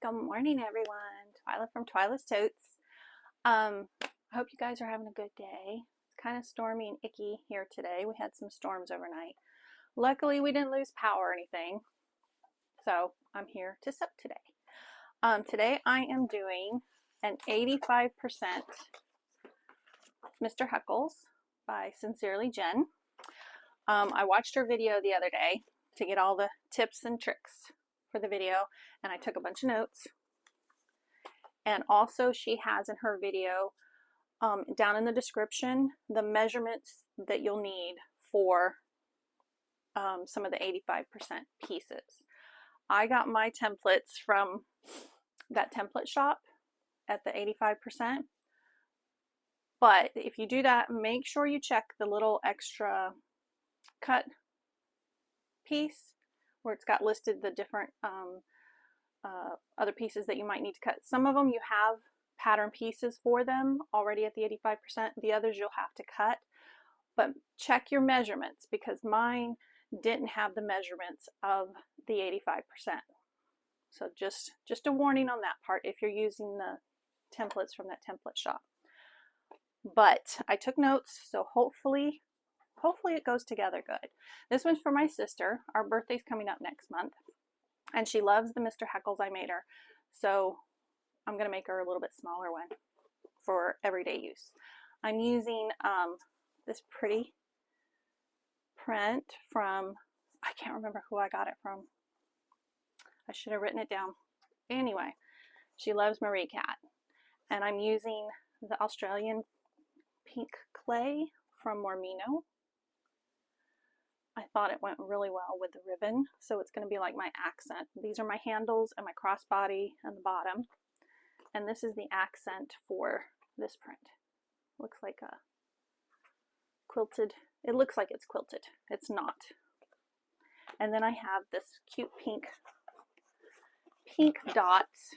Good morning, everyone. Twyla from Twyla's Totes. I hope you guys are having a good day. It's kind of stormy and icky here today. We had some storms overnight. Luckily, we didn't lose power or anything, so I'm here to sew today. Today I am doing an 85% Mr. Heckles by Sincerely Jen. I watched her video the other day to get all the tips and tricks for the video, and I took a bunch of notes. And also she has in her video down in the description the measurements that you'll need for some of the 85% pieces. I got my templates from that template shop at the 85%, but if you do that, make sure you check the little extra cut piece where it's got listed the different other pieces that you might need to cut. Some of them you have pattern pieces for them already at the 85%. The others you'll have to cut. But check your measurements because mine didn't have the measurements of the 85%. So just a warning on that part if you're using the templates from that template shop. But I took notes, so hopefully it goes together good. This one's for my sister. Our birthday's coming up next month, and she loves the Mr. Heckles I made her. So I'm going to make her a little bit smaller one for everyday use. I'm using this pretty print from, I can't remember who I got it from. I should have written it down. Anyway, she loves Marie Cat. And I'm using the Australian pink clay from Mormino. I thought it went really well with the ribbon, so it's going to be like my accent. These are my handles and my crossbody and the bottom, and this is the accent for this print. Looks like a quilted. It looks like it's quilted. It's not. And then I have this cute pink dots,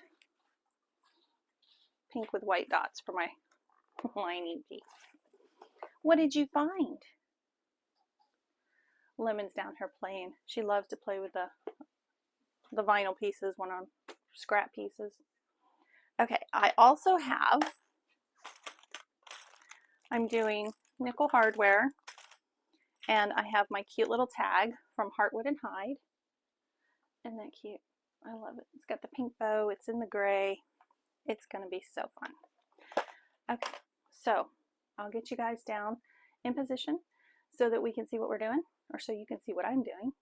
pink with white dots for my lining piece. What did you find? Lemon's down here playing. She loves to play with the vinyl pieces when on scrap pieces. Okay, I also have, I'm doing nickel hardware, and I have my cute little tag from Heartwood and Hide. Isn't that cute? I love it. It's got the pink bow. It's in the gray. It's going to be so fun. Okay, so I'll get you guys down in position so that we can see what we're doing, or so you can see what I'm doing.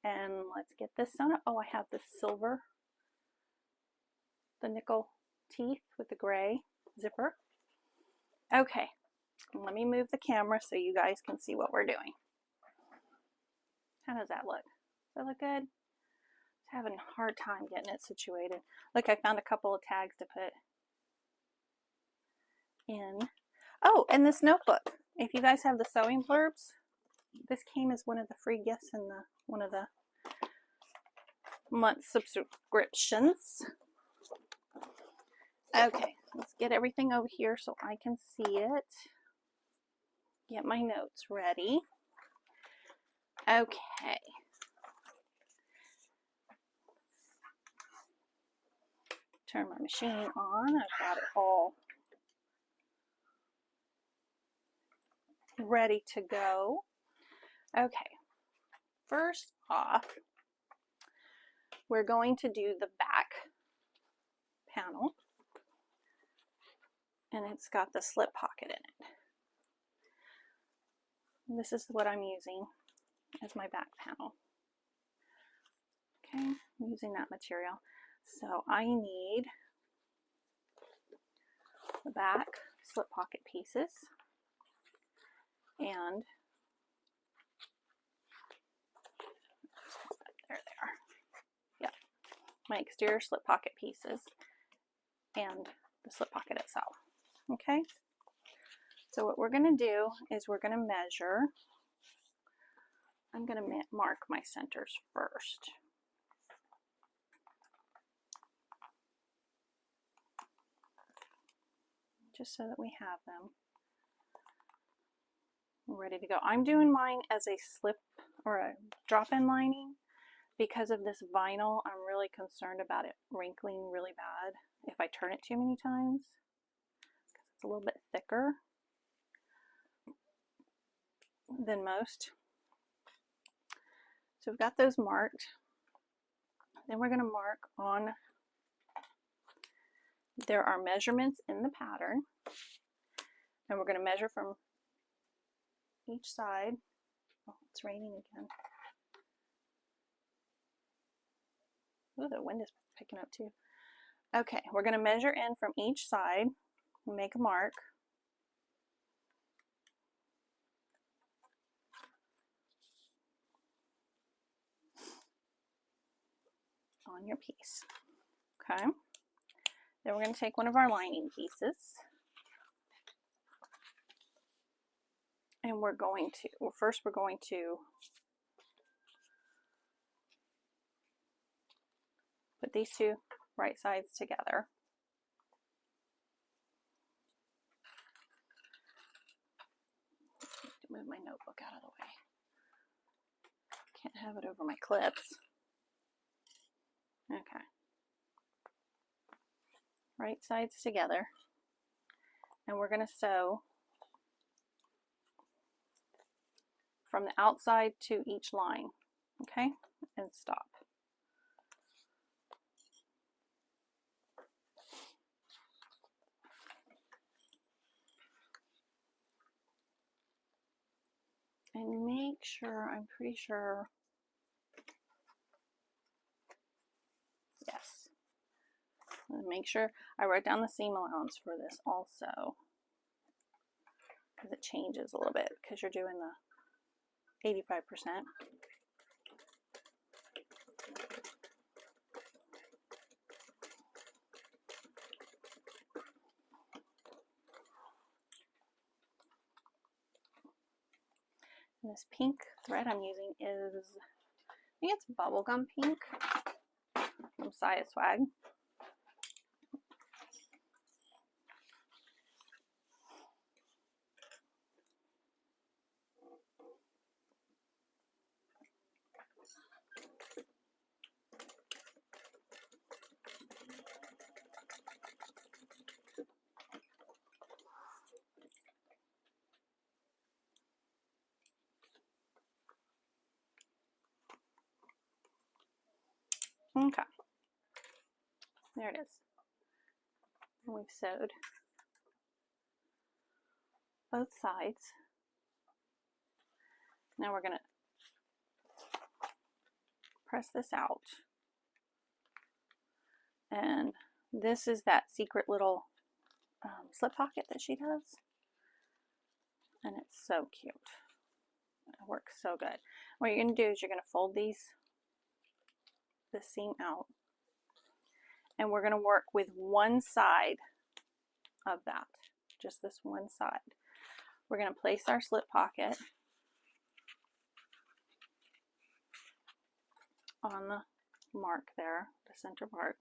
And let's get this sewn up. Oh, I have the silver, the nickel teeth with the gray zipper. Okay, let me move the camera so you guys can see what we're doing. How does that look? Does that look good? It's having a hard time getting it situated. Look, I found a couple of tags to put in. Oh, and this notebook. If you guys have the sewing blurbs, this came as one of the free gifts in one of the month subscriptions. Okay, let's get everything over here so I can see it. Get my notes ready. Okay. Turn my machine on. I've got it all ready to go. Okay, first off, we're going to do the back panel, and it's got the slip pocket in it. And this is what I'm using as my back panel. Okay, I'm using that material. So I need the back slip pocket pieces and there they are. Yep, my exterior slip pocket pieces and the slip pocket itself. Okay, so what we're going to do is we're going to measure. I'm going to mark my centers first. Just so that we have them ready to go. I'm doing mine as a slip or a drop-in lining because of this vinyl, I'm really concerned about it wrinkling really bad if I turn it too many times, because it's a little bit thicker than most. So we've got those marked. Then we're going to mark on, there are measurements in the pattern, and we're going to measure from each side. Oh, it's raining again. Ooh, the wind is picking up too. Okay, we're going to measure in from each side, make a mark. On your piece. Okay, then we're going to take one of our lining pieces, and we're going to, well, first we're going to put these two right sides together. Move my notebook out of the way. Can't have it over my clips. Okay. Right sides together. And we're going to sew from the outside to each line. Okay? And stop. And make sure, I'm pretty sure, yes. And make sure I wrote down the seam allowance for this also, because it changes a little bit because you're doing the 85%. And this pink thread I'm using is, I think it's bubblegum pink from Saya Swag. Okay, there it is. And we've sewed both sides. Now we're going to press this out. And this is that secret little slip pocket that she does. And it's so cute. It works so good. What you're going to do is you're going to fold this seam out. And we're going to work with one side of that. Just this one side. We're going to place our slip pocket on the mark there, the center mark.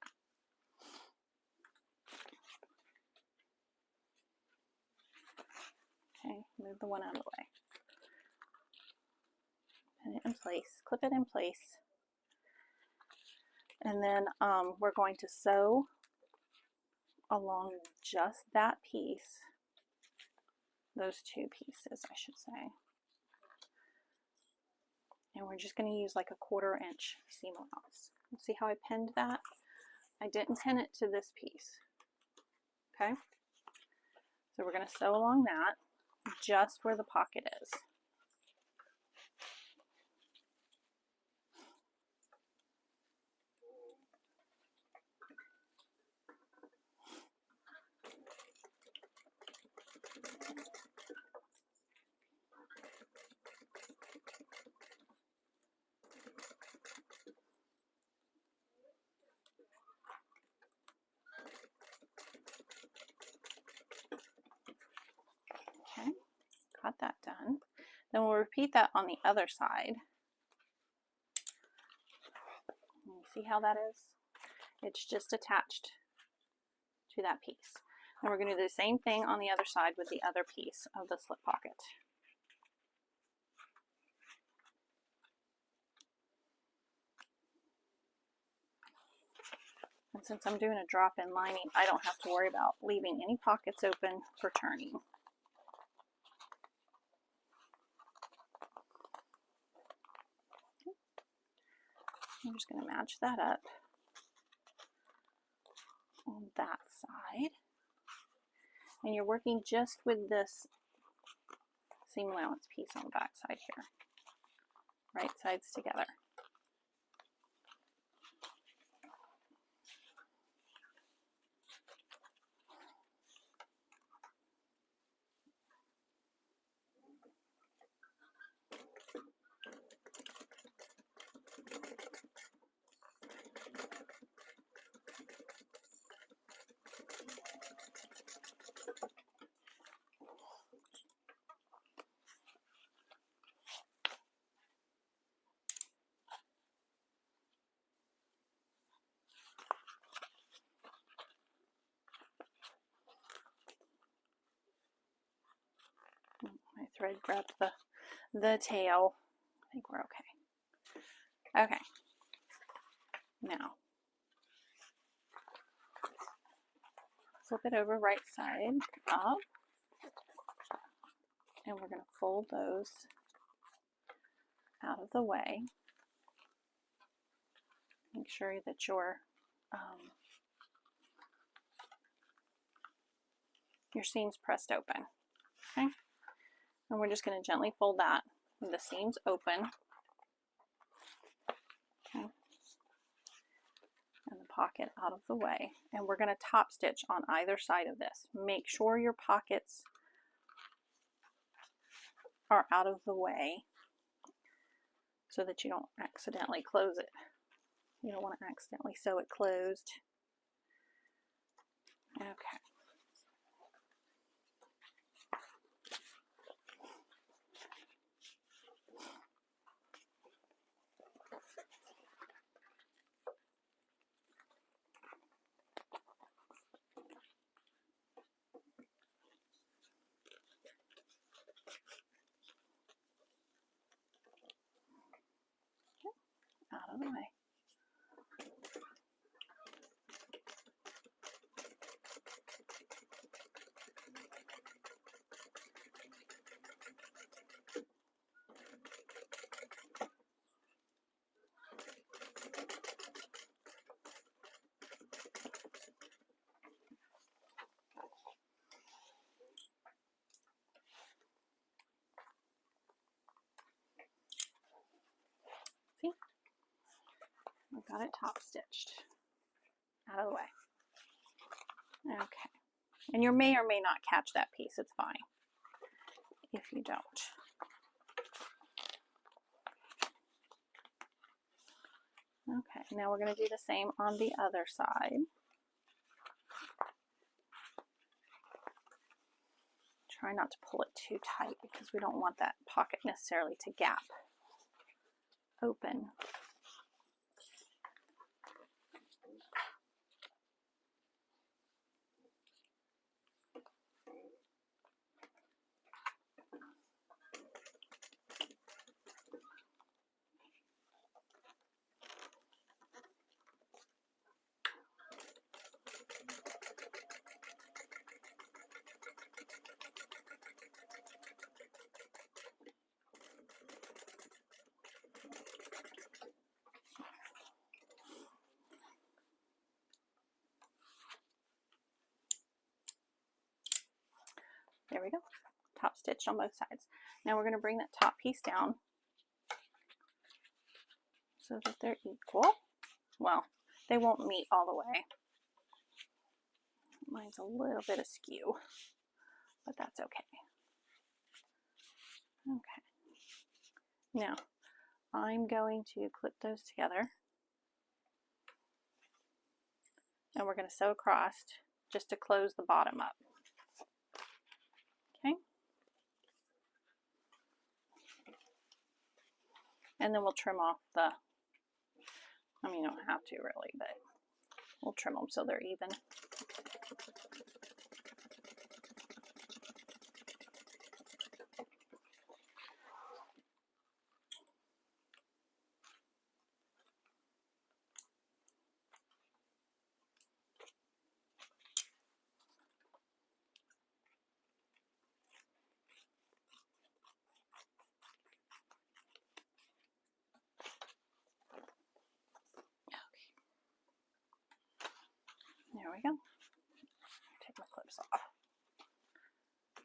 Okay, move the one out of the way. Pin it in place, clip it in place. And then we're going to sew along just that piece, those two pieces, I should say. And we're just going to use like a 1/4 inch seam allowance. See how I pinned that? I didn't pin it to this piece. Okay? So we're going to sew along that, just where the pocket is. Okay, got that done. Then we'll repeat that on the other side. You see how that is? It's just attached to that piece. And we're going to do the same thing on the other side with the other piece of the slip pocket. since I'm doing a drop-in lining, I don't have to worry about leaving any pockets open for turning. I'm just going to match that up on that side. And you're working just with this seam allowance piece on the back side here. Right sides together. My thread grabbed the tail. I think we're okay. Okay. Now, flip it over right side up. And we're going to fold those out of the way. Make sure that your seam's pressed open. Okay? And we're just going to gently fold that with the seams open. Okay? And the pocket out of the way. And we're going to top stitch on either side of this. Make sure your pockets are out of the way so that you don't accidentally close it. You don't want to accidentally sew it closed. Okay. Out of the way. See? I've got it top stitched out of the way. Okay. And you may or may not catch that piece. It's fine if you don't. Okay, now we're going to do the same on the other side. Try not to pull it too tight because we don't want that pocket necessarily to gap open. There we go. Top stitch on both sides. Now we're going to bring that top piece down so that they're equal. Well, they won't meet all the way. Mine's a little bit askew, but that's okay. Okay. Now, I'm going to clip those together. And we're going to sew across just to close the bottom up. Okay. And then we'll trim off the, I mean, you don't have to really, but we'll trim them so they're even.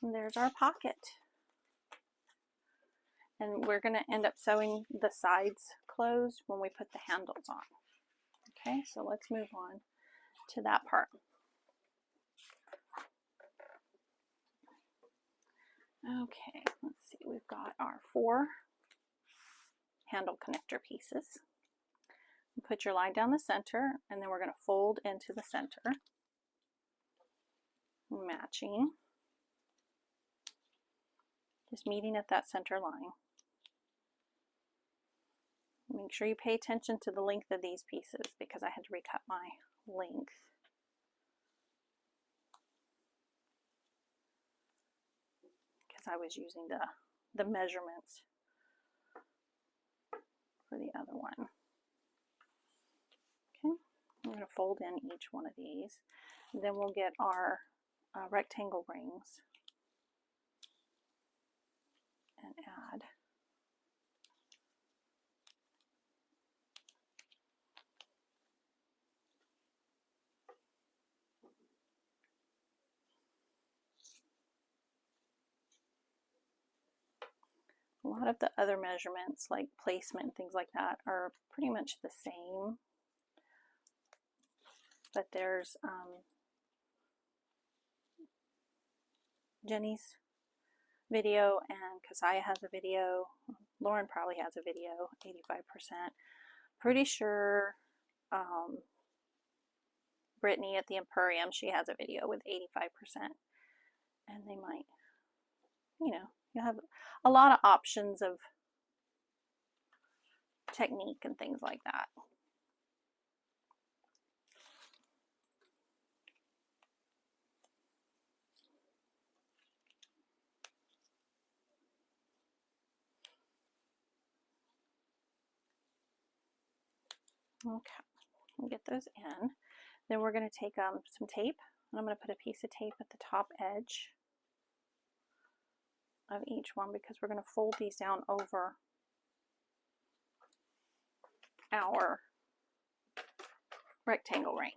And there's our pocket. And we're going to end up sewing the sides closed when we put the handles on. Okay, so let's move on to that part. Okay, let's see, we've got our 4 handle connector pieces. Put your line down the center, and then we're going to fold into the center, matching, just meeting at that center line. Make sure you pay attention to the length of these pieces because I had to recut my length. Because I was using the measurements for the other one. Okay, we're going to fold in each one of these. And then we'll get our rectangle rings and add. A lot of the other measurements, like placement and things like that, are pretty much the same. But there's Jenny's video, and Keziah has a video. Lauren probably has a video, 85%. Pretty sure Brittany at the Emporium, she has a video with 85%. And they might, you know, you have a lot of options of technique and things like that. Okay, we'll get those in. Then we're going to take some tape, and I'm going to put a piece of tape at the top edge of each one because we're going to fold these down over our rectangle rings.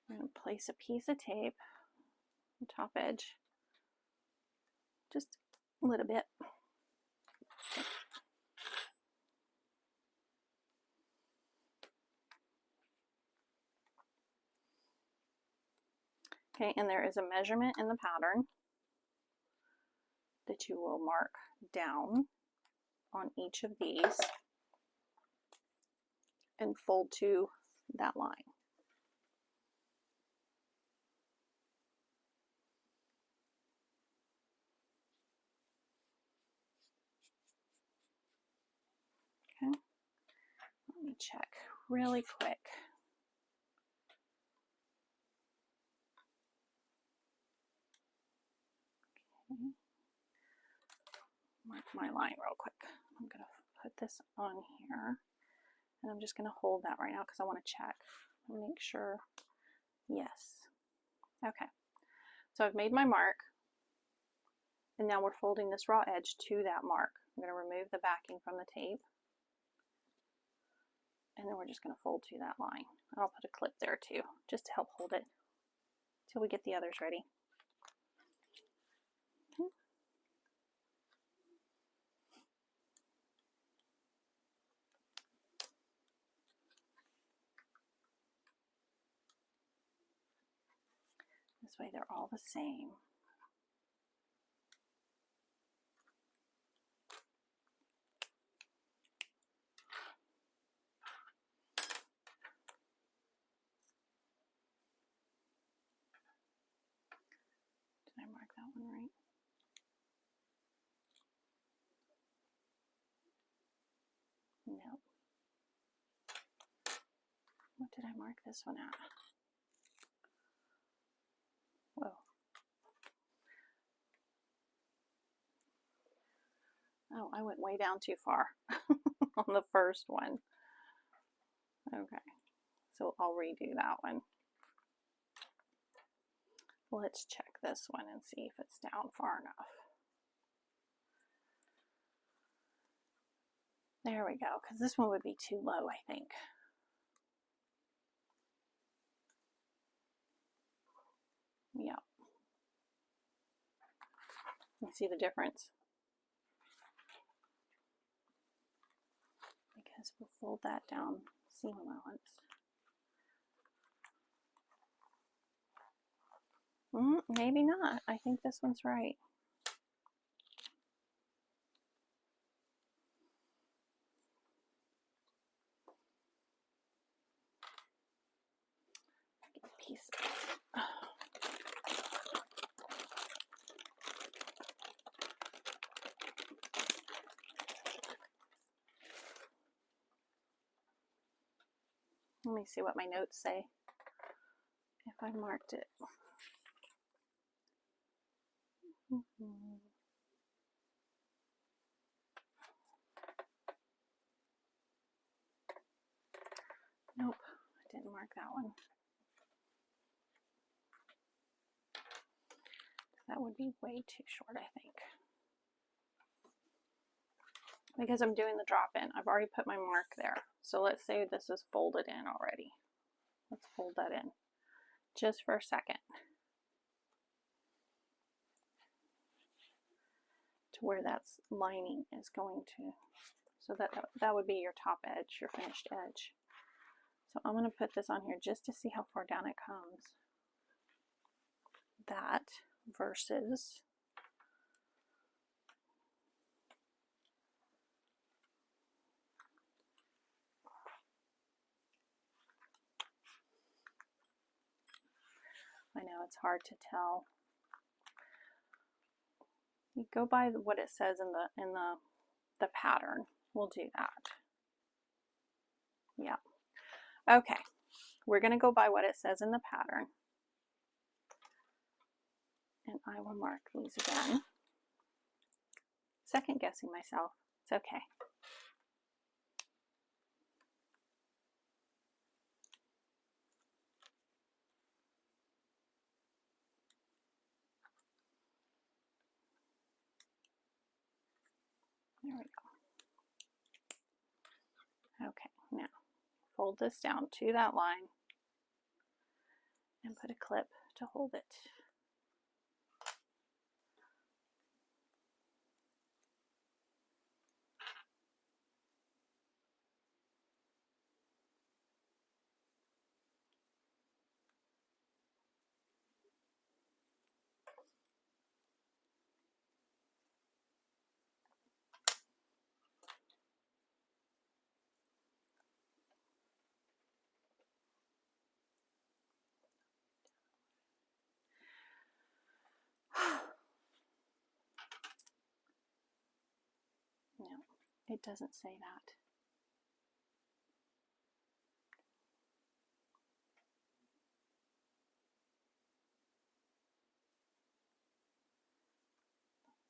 I'm going to place a piece of tape on the top edge, just a little bit. Okay, and there is a measurement in the pattern that you will mark down on each of these and fold to that line. Okay, let me check really quick. Okay. Mark my line real quick. I'm going to put this on here, and I'm just going to hold that right now because I want to check and make sure. Yes. Okay. So I've made my mark, and now we're folding this raw edge to that mark. I'm going to remove the backing from the tape, and then we're just going to fold to that line. And I'll put a clip there too, just to help hold it till we get the others ready. Okay. This way they're all the same. Did I mark that one right? No. What did I mark this one at? Whoa. Oh, I went way down too far on the first one. Okay, so I'll redo that one. Let's check this one and see if it's down far enough. There we go, because this one would be too low, I think. Yeah. You see the difference? Because we'll fold that down seam allowance. Maybe not. I think this one's right. Get pieces. Let me see what my notes say, if I marked it. Nope, I didn't mark that one. That would be way too short, I think. Because I'm doing the drop in, I've already put my mark there. So let's say this is folded in already. Let's fold that in just for a second to where that's lining is going to. So that would be your top edge, your finished edge. So I'm going to put this on here just to see how far down it comes. That versus I know it's hard to tell. You go by what it says in the pattern. We'll do that. Yeah. Okay. We're going to go by what it says in the pattern. And I will mark these again. Second guessing myself. It's okay. There we go. Okay, now fold this down to that line and put a clip to hold it. No, it doesn't say that.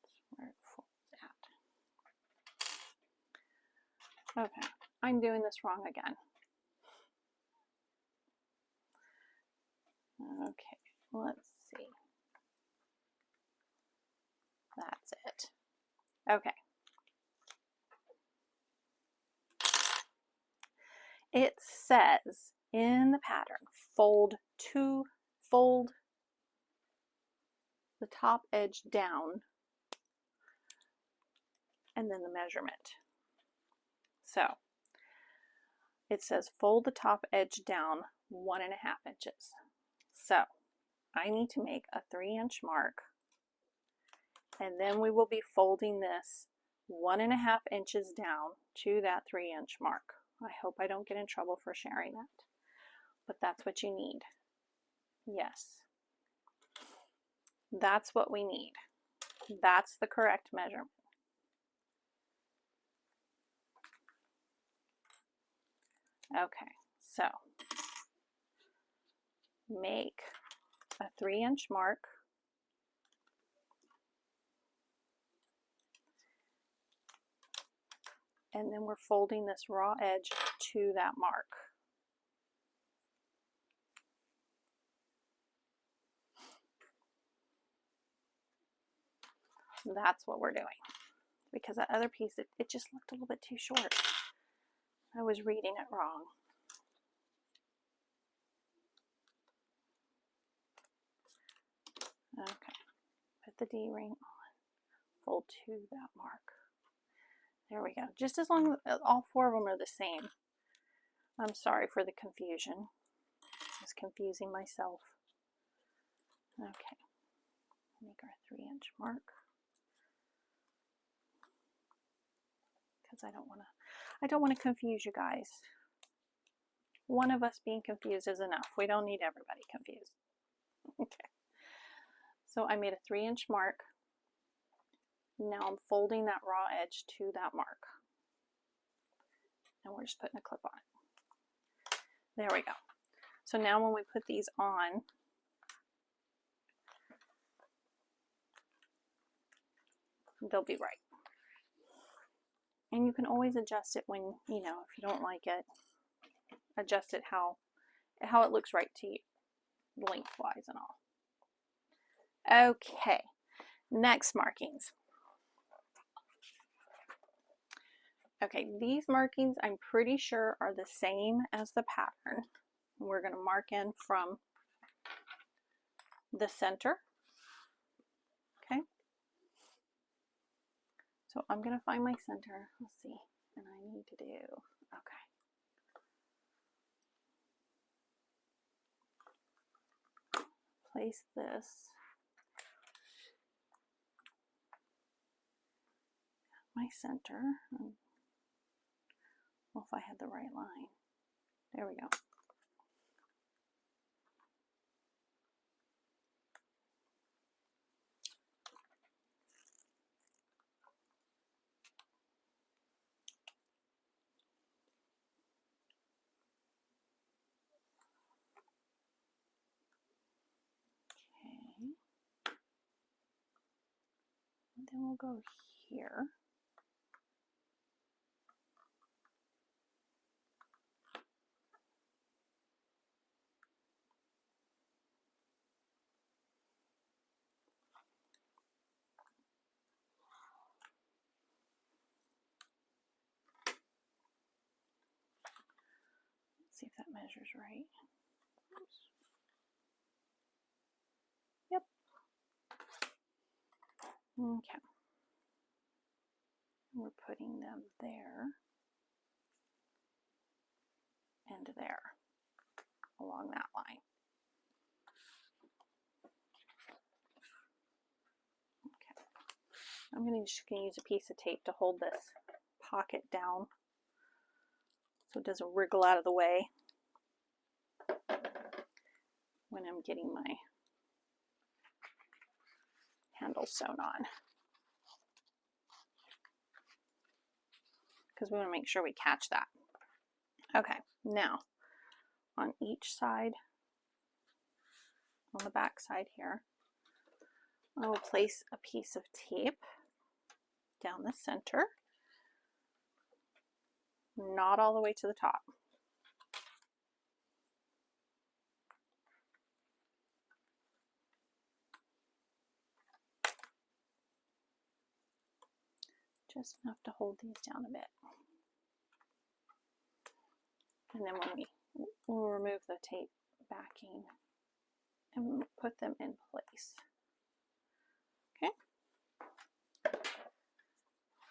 That's where it folds at. Okay, I'm doing this wrong again. Okay, let's see. That's it. Okay. It says in the pattern, fold the top edge down and then the measurement. So it says fold the top edge down 1.5 inches. So I need to make a 3-inch mark, and then we will be folding this 1.5 inches down to that 3-inch mark. I hope I don't get in trouble for sharing that, but that's what you need. Yes, that's what we need. That's the correct measurement. Okay, so make a 3-inch mark, and then we're folding this raw edge to that mark. That's what we're doing. Because that other piece, it just looked a little bit too short. I was reading it wrong. Okay, put the D-ring on, fold to that mark. There we go. Just as long as all 4 of them are the same. I'm sorry for the confusion. I was confusing myself. Okay, make our 3-inch mark. Because I don't want to confuse you guys. One of us being confused is enough. We don't need everybody confused. Okay. So I made a 3-inch mark. Now I'm folding that raw edge to that mark. And we're just putting a clip on it. There we go. So now when we put these on, they'll be right. And you can always adjust it when, you know, if you don't like it, adjust it how it looks right to you, lengthwise and all. Okay, next markings. Okay, these markings I'm pretty sure are the same as the pattern. We're going to mark in from the center. Okay. So I'm going to find my center. Let's see. And I need to do, okay. Place this. My center. Well, if I had the right line. There we go. Okay. And then we'll go here. See if that measures right. Oops. Yep. Okay. We're putting them there and there along that line. Okay. I'm just going to use a piece of tape to hold this pocket down so it doesn't wriggle out of the way when I'm getting my handle sewn on. Because we want to make sure we catch that. Okay, now on each side, on the back side here, I will place a piece of tape down the center, not all the way to the top. Just enough to hold these down a bit. And then when we'll remove the tape backing and put them in place. Okay.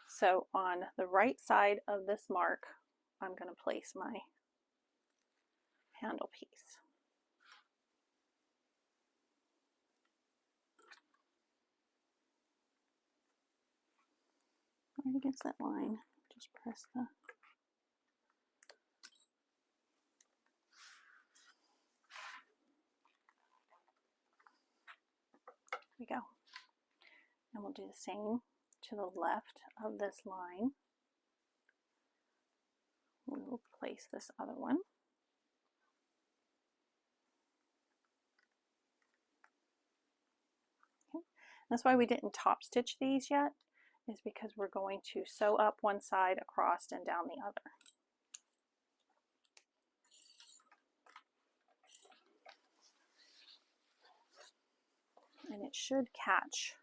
So on the right side of this mark, I'm going to place my handle piece. Right against that line, just press the there we go. And we'll do the same to the left of this line. We will place this other one. Okay. That's why we didn't top stitch these yet, is because we're going to sew up one side across and down the other. And it should catch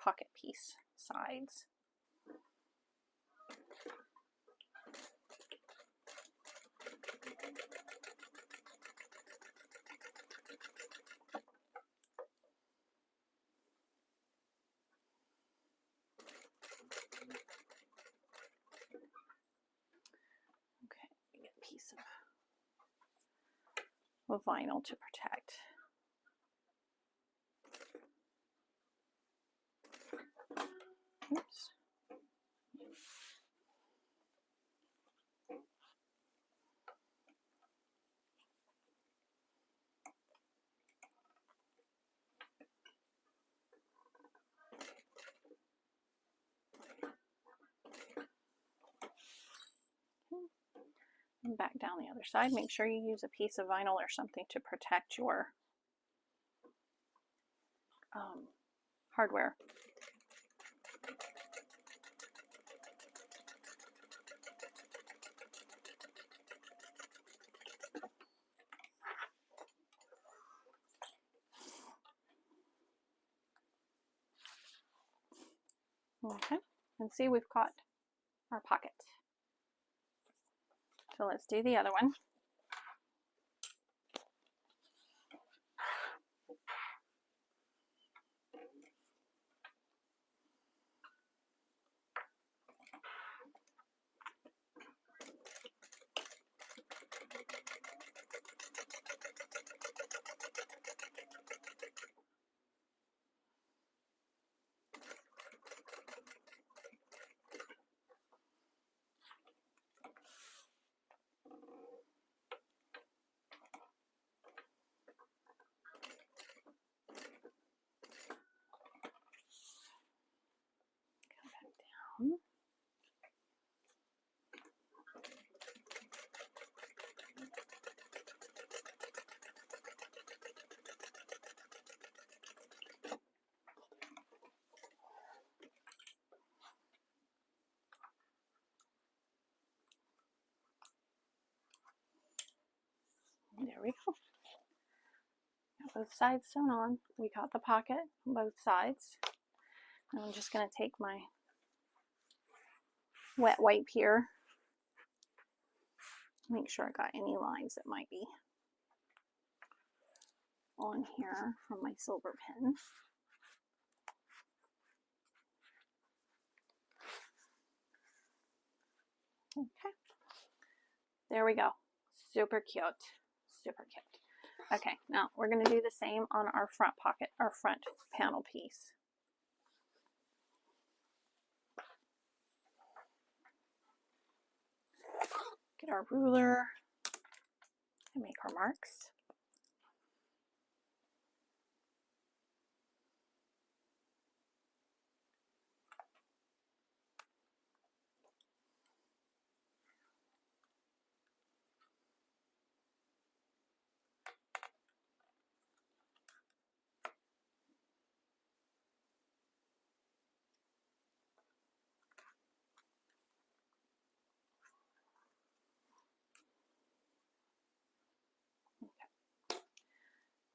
pocket piece sides. Okay, get a piece of vinyl to protect. Oops. And back down the other side. Make sure you use a piece of vinyl or something to protect your hardware. Okay, and see, we've caught our pocket. So let's do the other one. There we go. Got both sides sewn on. We got the pocket on both sides. And I'm just going to take my wet wipe here. Make sure I got any lines that might be on here from my silver pen. Okay. There we go. Super cute. Super cute. Okay, now we're going to do the same on our front pocket, our front panel piece. Get our ruler and make our marks.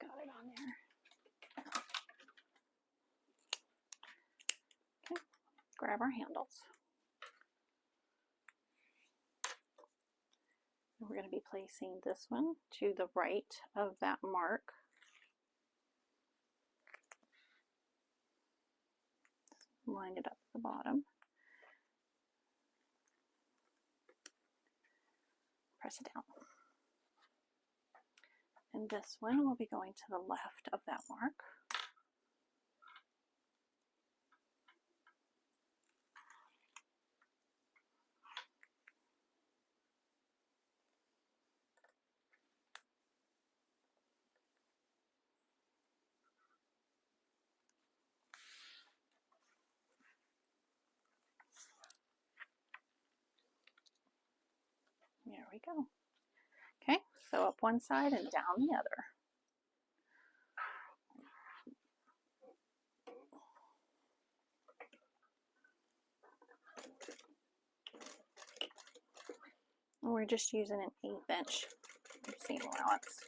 Got it on there. Okay, grab our handles. And we're going to be placing this one to the right of that mark. Line it up at the bottom. Press it down. And this one will be going to the left of that mark. There we go. Okay, so up one side and down the other. And we're just using an 1/8 inch seam allowance.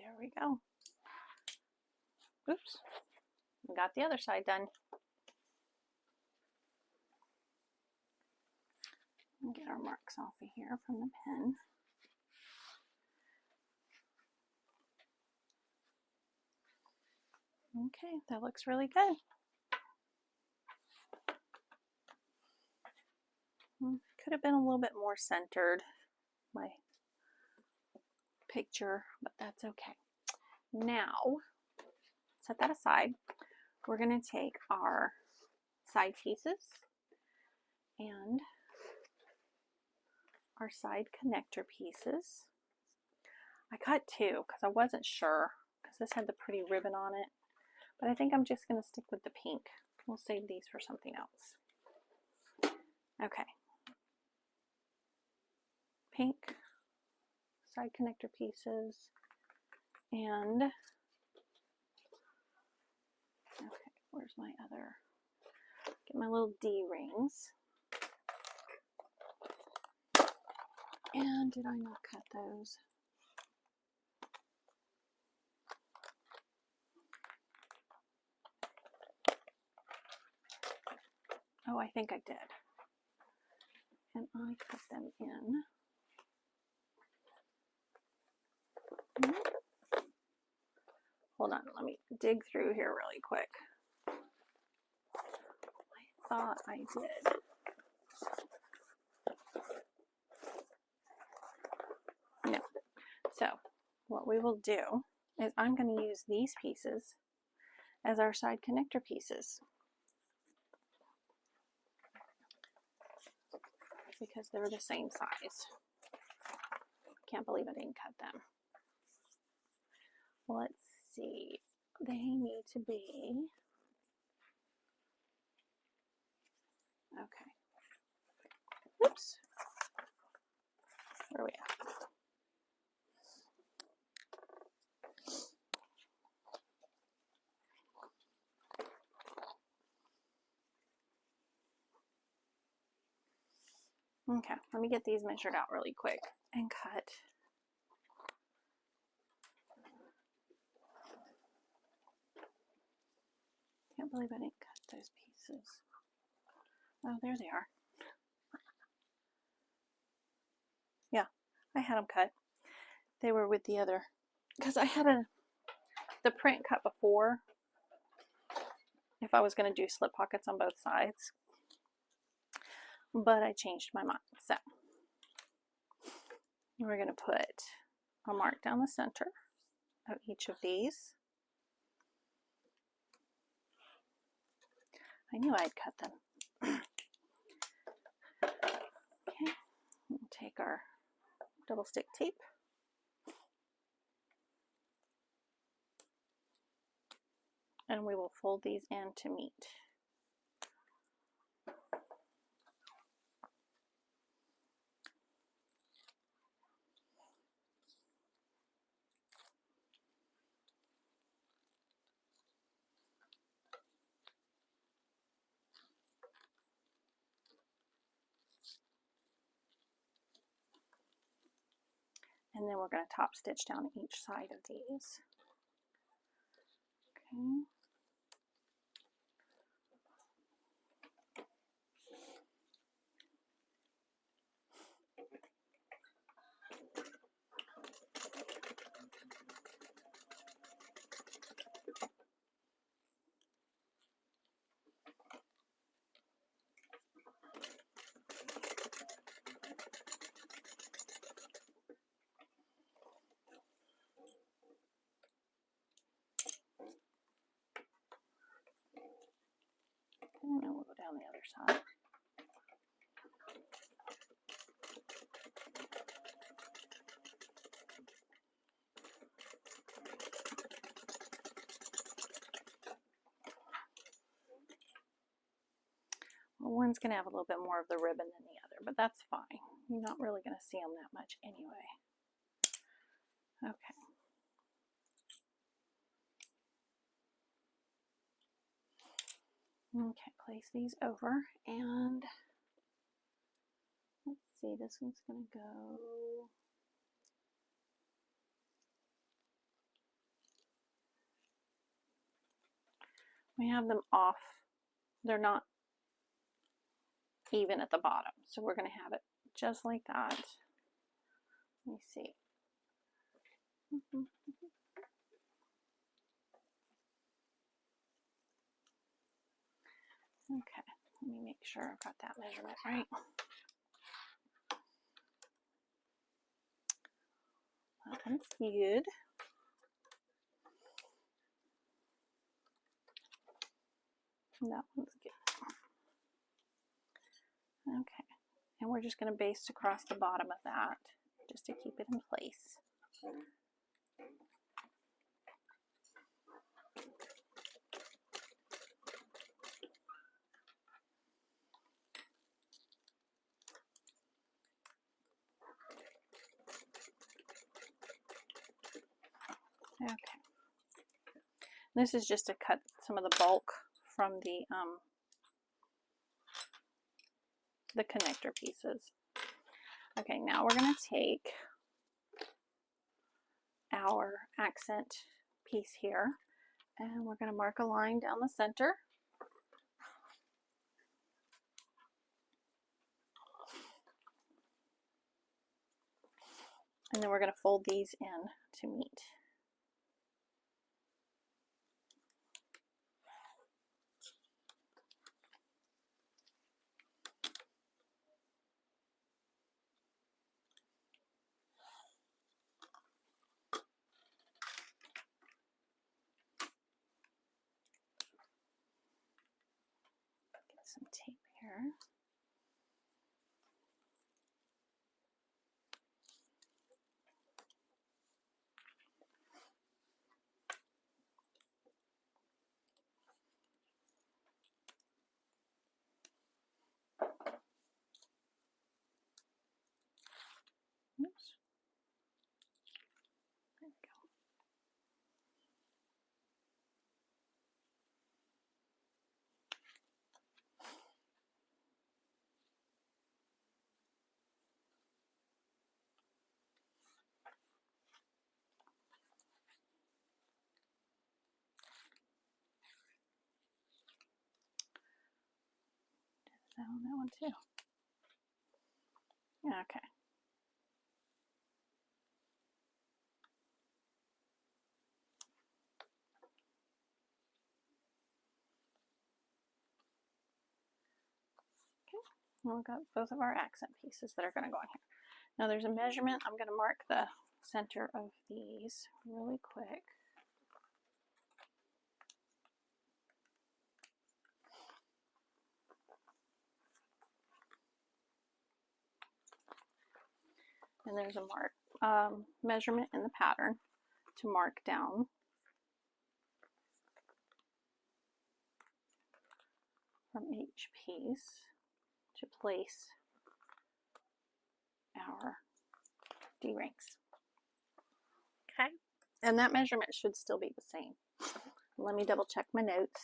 There we go. Oops, we got the other side done. Get our marks off of here from the pen. Okay, that looks really good. Could have been a little bit more centered, my picture, but that's okay. Now, set that aside. We're going to take our side pieces and our side connector pieces. I cut two because I wasn't sure because this had the pretty ribbon on it, but I think I'm just going to stick with the pink. We'll save these for something else. Okay. Pink side connector pieces and okay, where's my other, get my little D-rings. And did I not cut those? Oh, I think I did. And I cut them in. Hold on, let me dig through here really quick. I thought I did. No. So what we will do is I'm going to use these pieces as our side connector pieces because they're the same size. Can't believe I didn't cut them. Let's see. They need to be, okay. Oops. Where are we at? Okay, let me get these measured out really quick and cut. Can't believe I didn't cut those pieces. Oh, there they are. Yeah, I had them cut. They were with the other, because I had the print cut before if I was going to do slip pockets on both sides, but I changed my mind. So we're going to put a mark down the center of each of these. I knew I'd cut them. Okay, we'll take our double stick tape. And we will fold these in to meet. And then we're going to top stitch down each side of these. Okay. And then we'll go down the other side. Well, one's going to have a little bit more of the ribbon than the other, but that's fine. You're not really going to see them that much anyway. Okay. Okay, place these over, and let's see, this one's going to go We have them off. They're not even at the bottom. So we're going to have it just like that. Let me see. Okay, let me make sure I've got that measurement right. That one's good. That one's good. Okay, and we're just going to baste across the bottom of that just to keep it in place. Okay, this is just to cut some of the bulk from the connector pieces. Okay, now we're going to take our accent piece here and we're going to mark a line down the center. And then we're going to fold these in to meet. Get some tape here. Oops. There we go. That one too. Yeah, okay. Well, we've got both of our accent pieces that are going to go in here. Now there's a measurement. I'm going to mark the center of these really quick. And there's a measurement in the pattern to mark down from each piece to place our D-rings. Okay, and that measurement should still be the same. Let me double check my notes.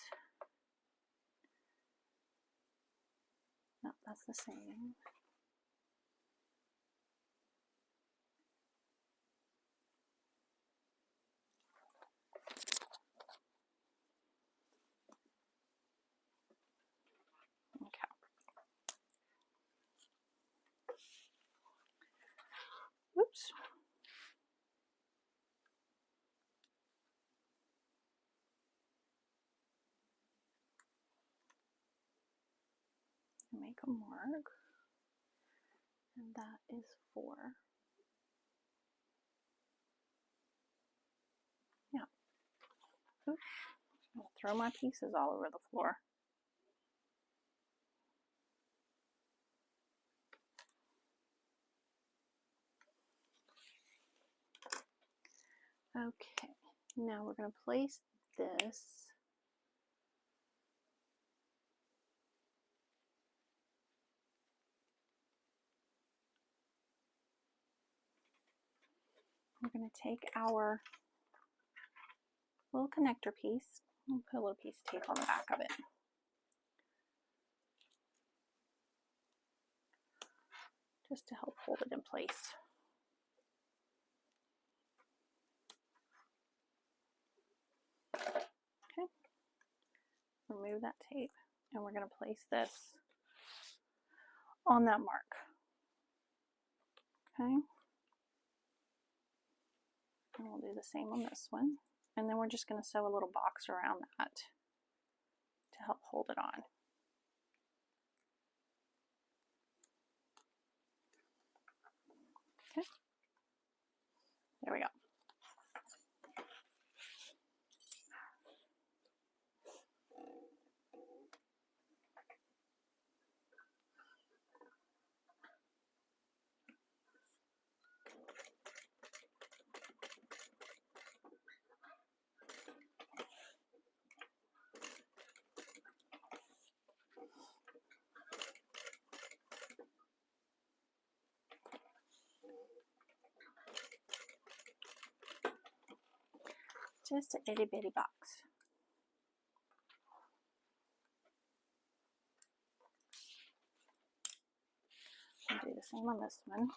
No, that's the same. Oops. Make a mark, and that is 4. Yeah. Oops. I'm going to throw my pieces all over the floor. Okay, now we're going to place this we're going to take our little connector piece and put a little piece of tape on the back of it. Just to help hold it in place. Okay, remove that tape, and we're going to place this on that mark. Okay. And we'll do the same on this one. And then we're just going to sew a little box around that to help hold it on. Okay. There we go. Just a itty bitty box. I'll do the same on this one.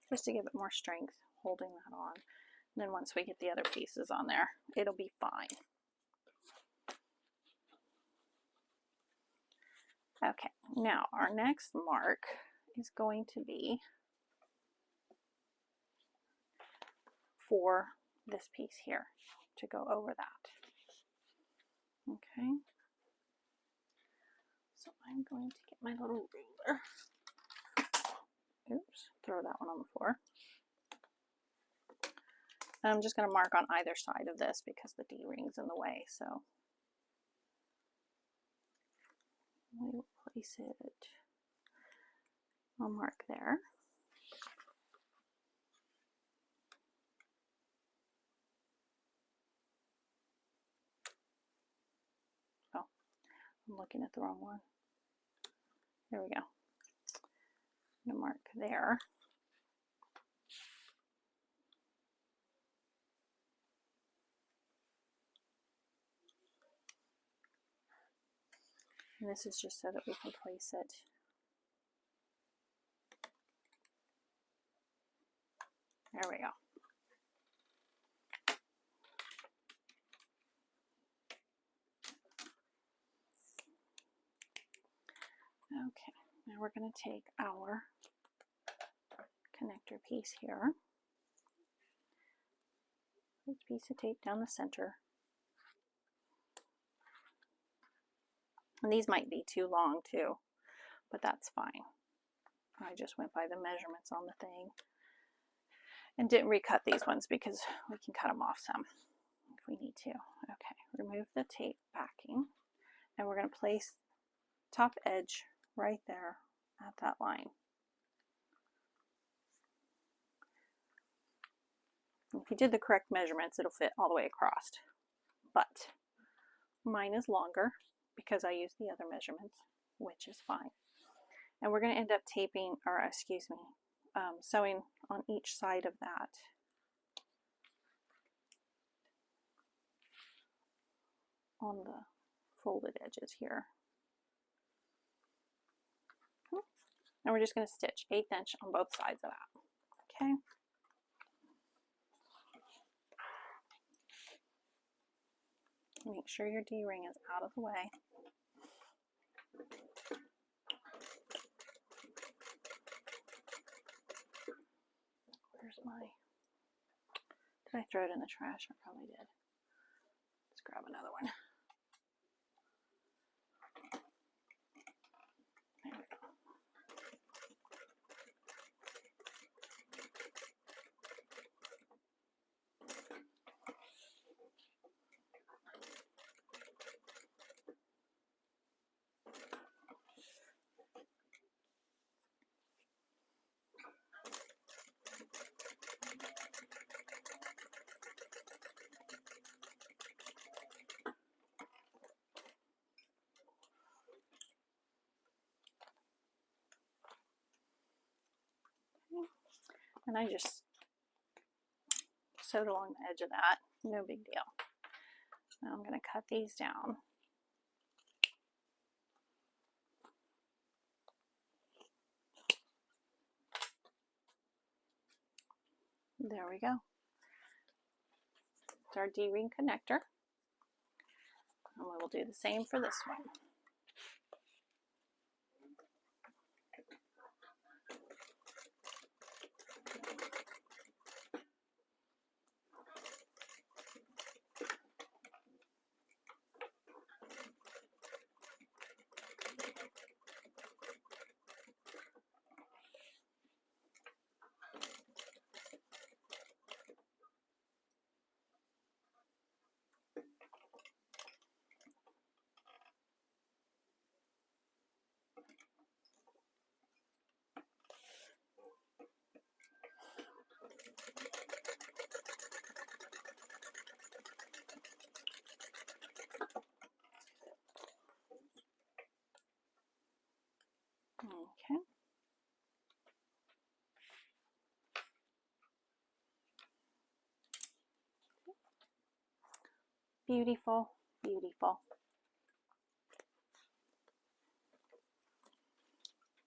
Just to give it more strength holding that on. And then once we get the other pieces on there, it'll be fine. Okay, now our next mark is going to be for this piece here, to go over that. Okay, so I'm going to get my little ruler. Oops, throw that one on the floor. And I'm just going to mark on either side of this because the D-ring's in the way, so we will place it. I'll mark there. Oh, I'm looking at the wrong one. There we go. I'm going to mark there. And this is just so that we can place it there. We go. Okay, now we're going to take our connector piece here, this piece of tape down the center. And these might be too long too, but that's fine. I just went by the measurements on the thing and didn't recut these ones because we can cut them off some if we need to. Okay, remove the tape backing, and we're going to place top edge right there at that line. If you did the correct measurements, it'll fit all the way across, but mine is longer because I used the other measurements, which is fine. And we're going to end up taping, or excuse me, sewing on each side of that. On the folded edges here. And we're just going to stitch 1/8 inch on both sides of that. Okay. Make sure your D-ring is out of the way. Where's my, did I throw it in the trash? I probably did. Let's grab another one. There we go. And I just sewed along the edge of that. No big deal. Now I'm going to cut these down. There we go. It's our D-ring connector. And we will do the same for this one. Okay. Beautiful, beautiful.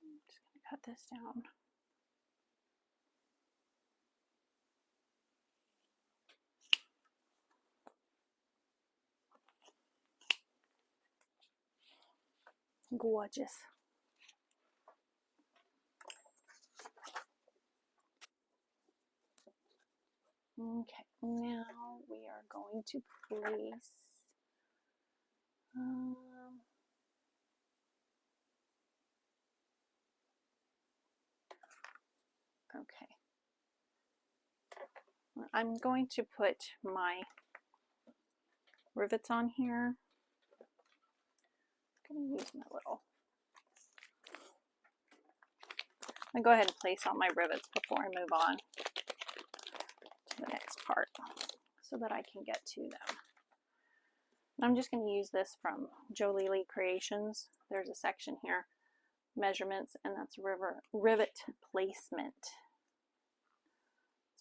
I'm just going to cut this down. Gorgeous. Okay, now we are going to place okay. I'm going to put my rivets on here. I'm going to use my little. I'm going to go ahead and place all my rivets before I move on to the next part so that I can get to them. And I'm just going to use this from Jolie Creations. There's a section here, measurements, and that's rivet placement.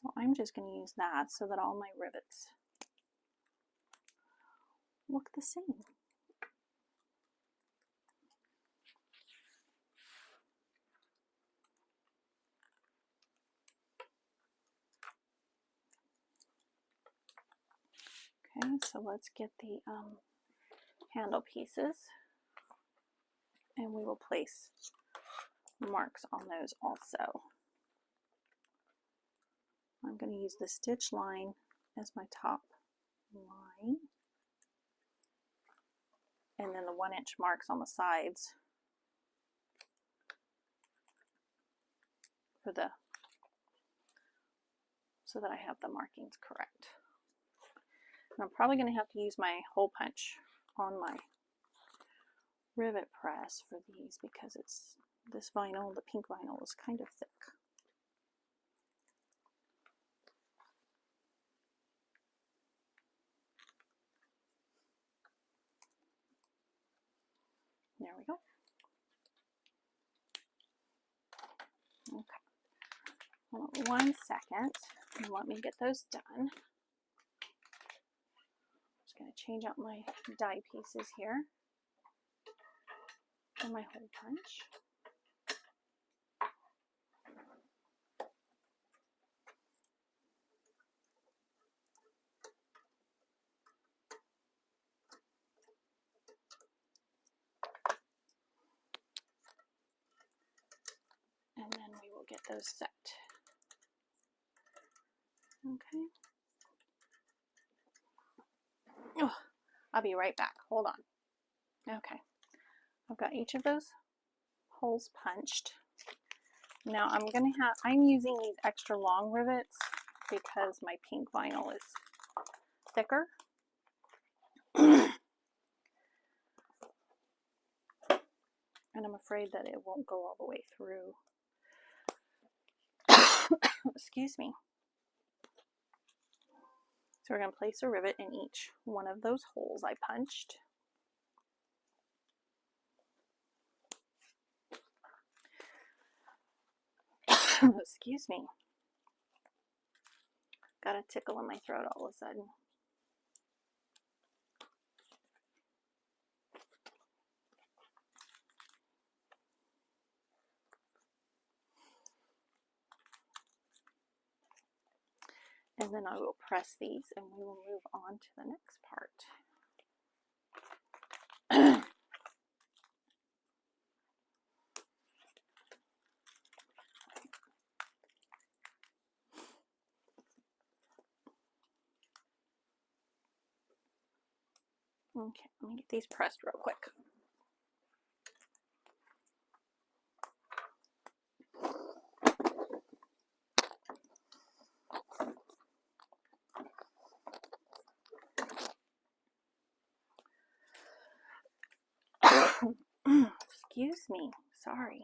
So I'm just going to use that so that all my rivets look the same. Okay, so let's get the handle pieces, and we will place marks on those also. I'm going to use the stitch line as my top line, and then the 1-inch marks on the sides for the, so that I have the markings correct. And I'm probably going to have to use my hole punch on my rivet press for these because it's this vinyl, the pink vinyl, is kind of thick. There we go. Okay. Hold on 1 second and let me get those done. Just going to change out my die pieces here and my hole punch. And then we will get those set. Okay. Oh, I'll be right back. Hold on. Okay. I've got each of those holes punched. Now I'm using these extra long rivets because my pink vinyl is thicker. And I'm afraid that it won't go all the way through. Excuse me. So we're going to place a rivet in each one of those holes I punched. Excuse me. Got a tickle in my throat all of a sudden. And then I will press these and we will move on to the next part. Okay, let me get these pressed real quick. Excuse me, sorry.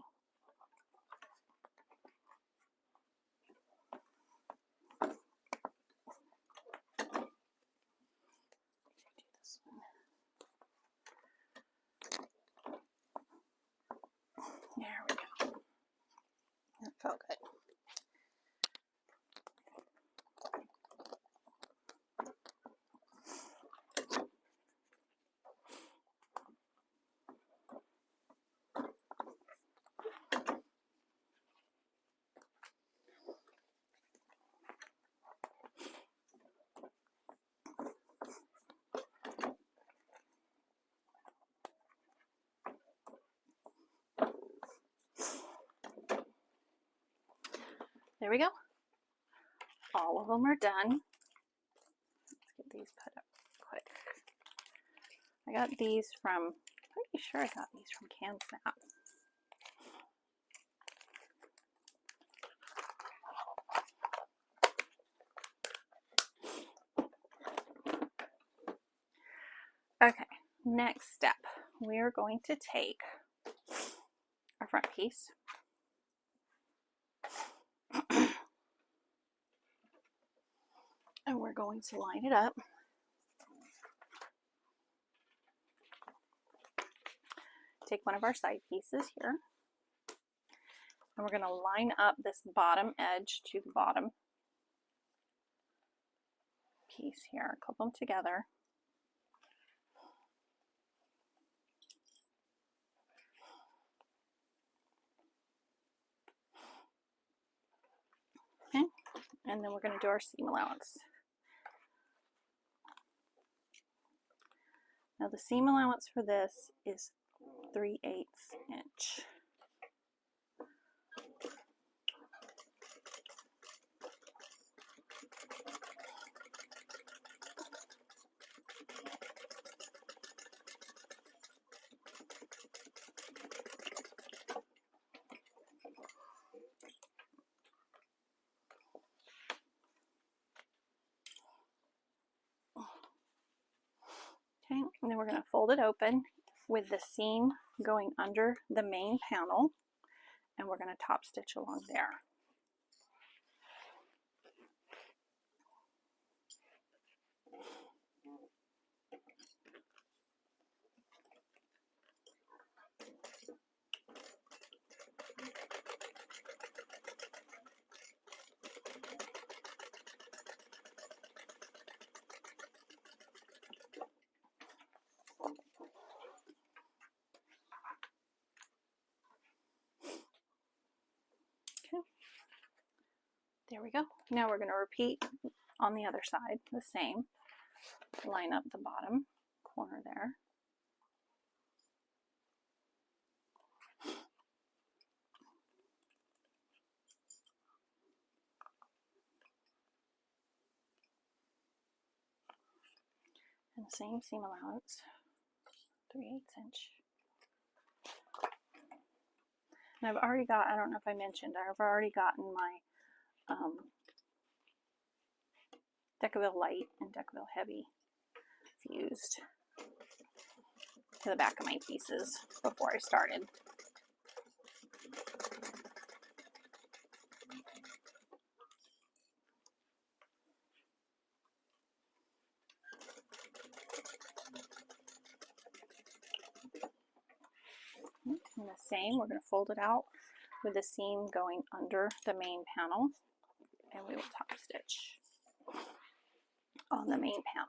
There we go. That felt good. There we go. All of them are done. Let's get these put up quick. I got these from, pretty sure I got these from Can Snap. Okay, next step. We are going to take our front piece and we're going to line it up. Take one of our side pieces here and we're going to line up this bottom edge to the bottom piece here, clip them together. Okay, and then we're going to do our seam allowance. Now the seam allowance for this is 3/8 inch. Okay, and then we're going to fold it open with the seam going under the main panel, and we're going to top stitch along there. Okay, there we go. Now we're going to repeat on the other side the same. Line up the bottom corner there. And the same seam allowance, 3/8 inch. And I've already got, I don't know if I mentioned, I've already gotten my Decaville Light and Decaville Heavy fused to the back of my pieces before I started. And the same, we're going to fold it out with the seam going under the main panel, and we will top stitch. on the main panel.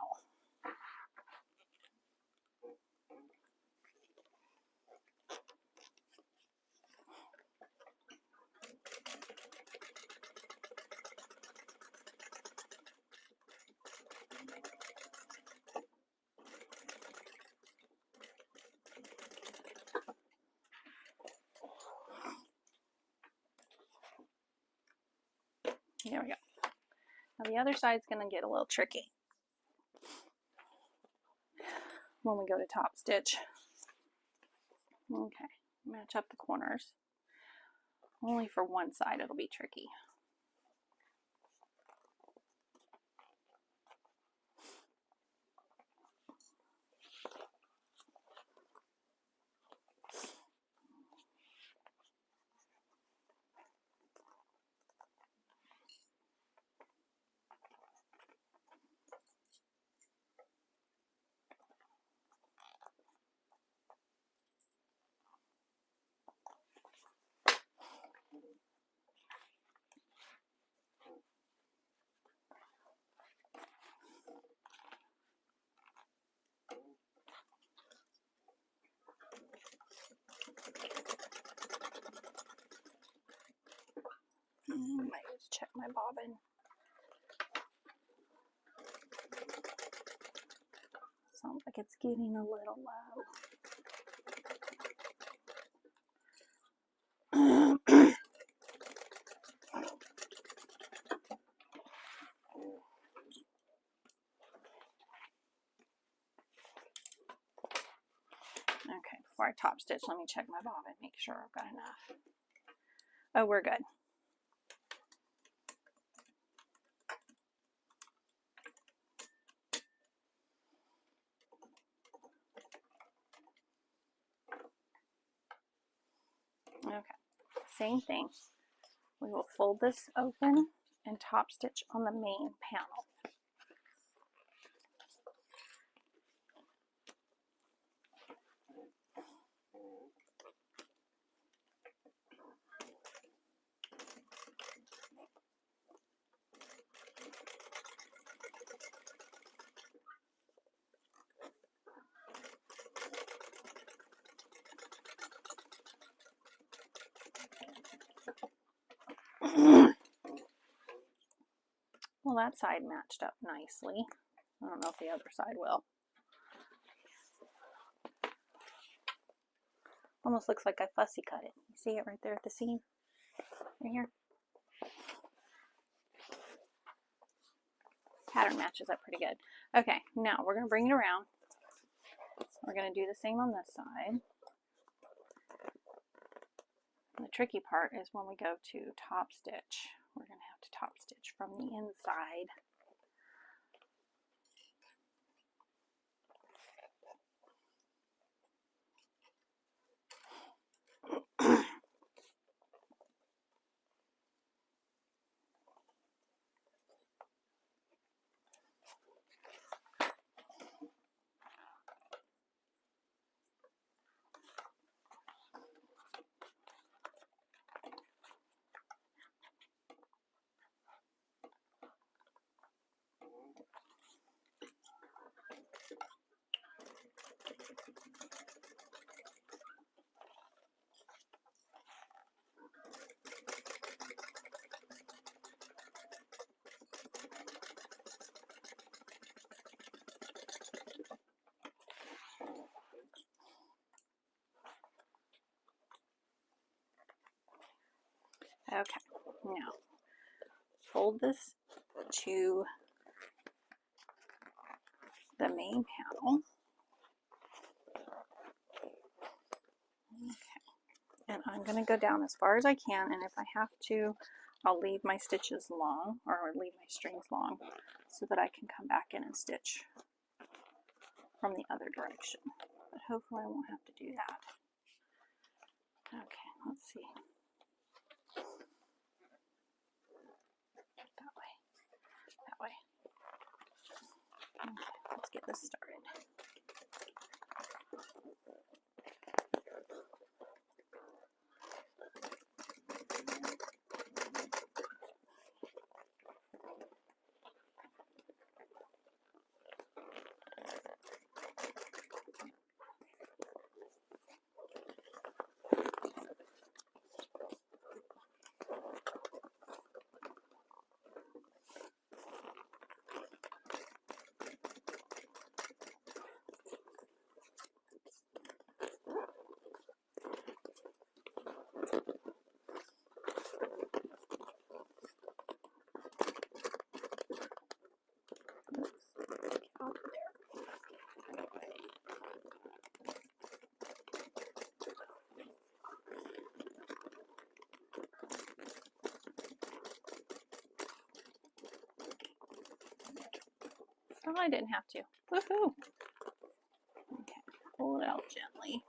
There we go. Now the other side's going to get a little tricky when we go to top stitch. Okay, match up the corners. Only for one side it'll be tricky. I might need to check my bobbin. Sounds like it's getting a little low. Okay, before I top stitch, let me check my bobbin, make sure I've got enough. Oh, we're good. Okay, same thing. We will fold this open and top stitch on the main panel. Well, that side matched up nicely. I don't know if the other side will. Almost looks like I fussy cut it. You see it right there at the seam? Right here. Pattern matches up pretty good. Okay, now we're going to bring it around. We're going to do the same on this side. And the tricky part is when we go to top stitch. We're going to have to top stitch from the inside. Okay, now fold this to the main panel. Okay, and I'm going to go down as far as I can, and if I have to, I'll leave my stitches long, or leave my strings long, so that I can come back in and stitch from the other direction. But hopefully I won't have to do that. Okay, let's see. That way. That way. Okay, let's get this started. Oh, I didn't have to. Woohoo! Okay, pull it out gently.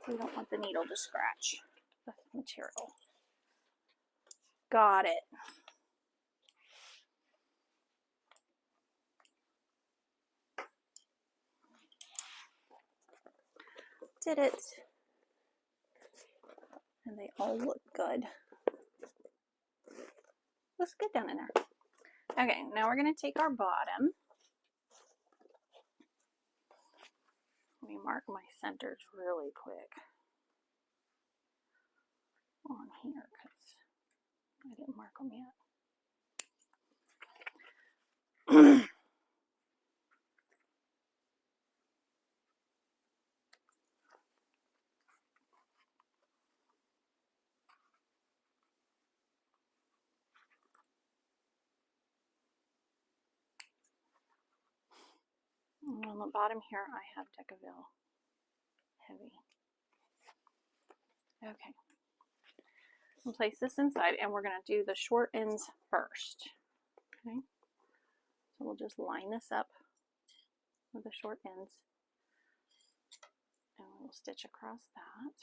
We don't want the needle to scratch the material. Got it. Did it. And they all look good. Looks good down in there. Okay, now we're going to take our bottom. Let me mark my centers really quick on here because I didn't mark them yet. And on the bottom here, I have Decaville Heavy. Okay. We'll place this inside, and we're going to do the short ends first. Okay. So we'll just line this up with the short ends, and we'll stitch across that.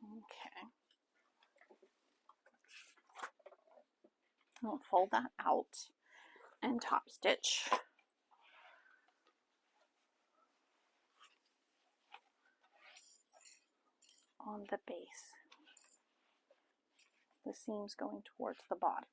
Okay. I'll fold that out and top stitch on the base. The seam's going towards the bottom.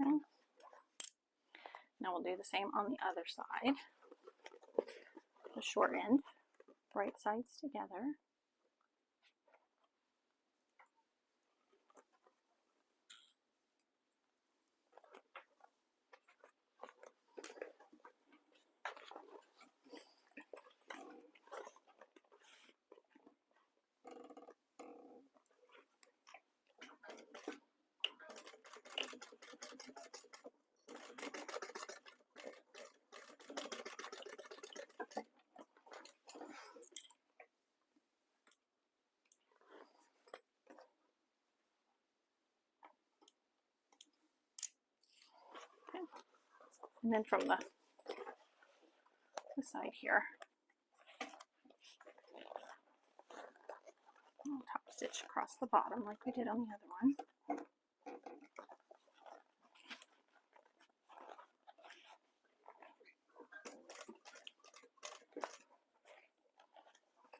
Okay. Now we'll do the same on the other side. The short end, right sides together. Okay. And then from the side here, I'll top stitch across the bottom like we did on the other one.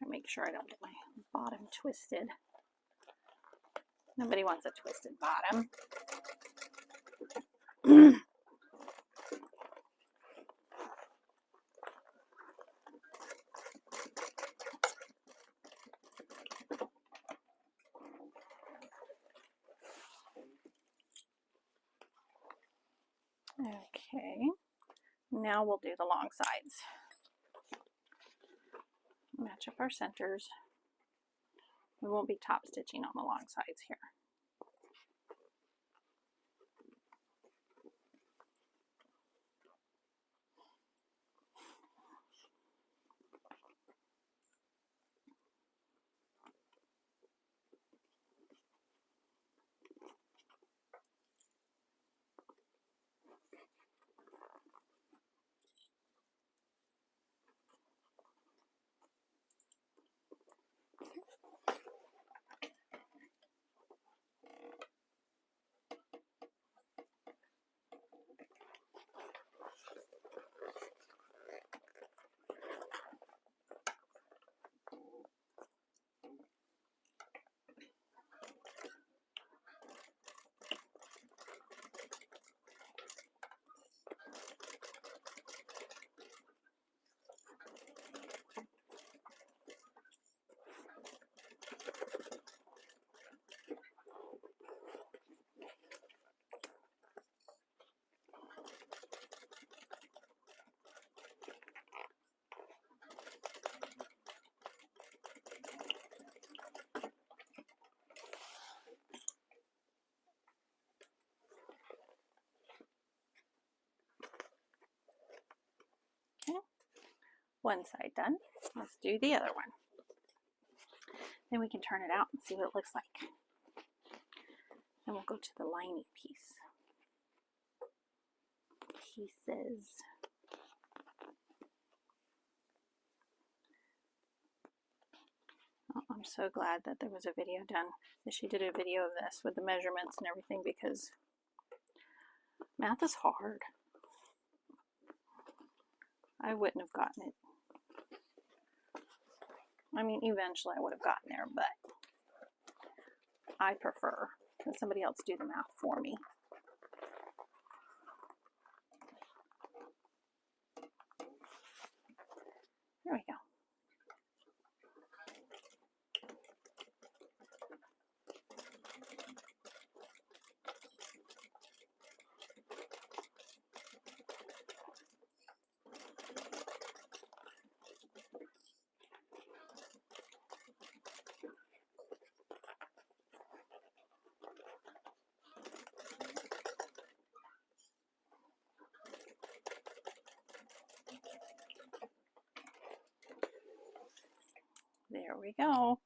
Make sure I don't get my bottom twisted. Nobody wants a twisted bottom. Okay, now we'll do the long sides. Match up our centers. We won't be top stitching on the long sides here. one side done. Let's do the other one. Then we can turn it out and see what it looks like. Then we'll go to the lining pieces. Oh, I'm so glad that there was a video done, that she did a video of this with the measurements and everything, because math is hard. I wouldn't have gotten it. I mean, eventually I would have gotten there, but I prefer that somebody else do the math for me. There we go. There we go.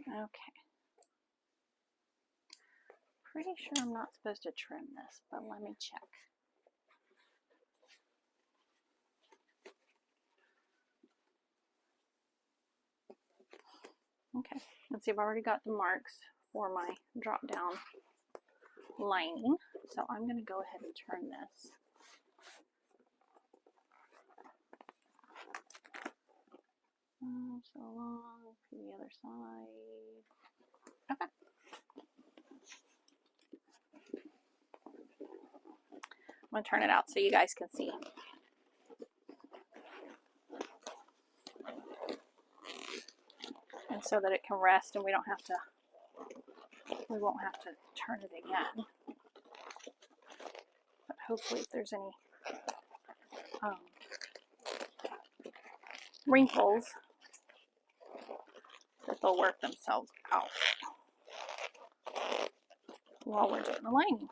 Okay. Pretty sure I'm not supposed to trim this, but let me check. Okay, let's see, I've already got the marks for my drop down lining, so I'm going to go ahead and turn this. So along to the other side. Okay. I'm going to turn it out so you guys can see. And so that it can rest and we won't have to turn it again. But hopefully if there's any wrinkles, that they'll work themselves out while we're doing the lining.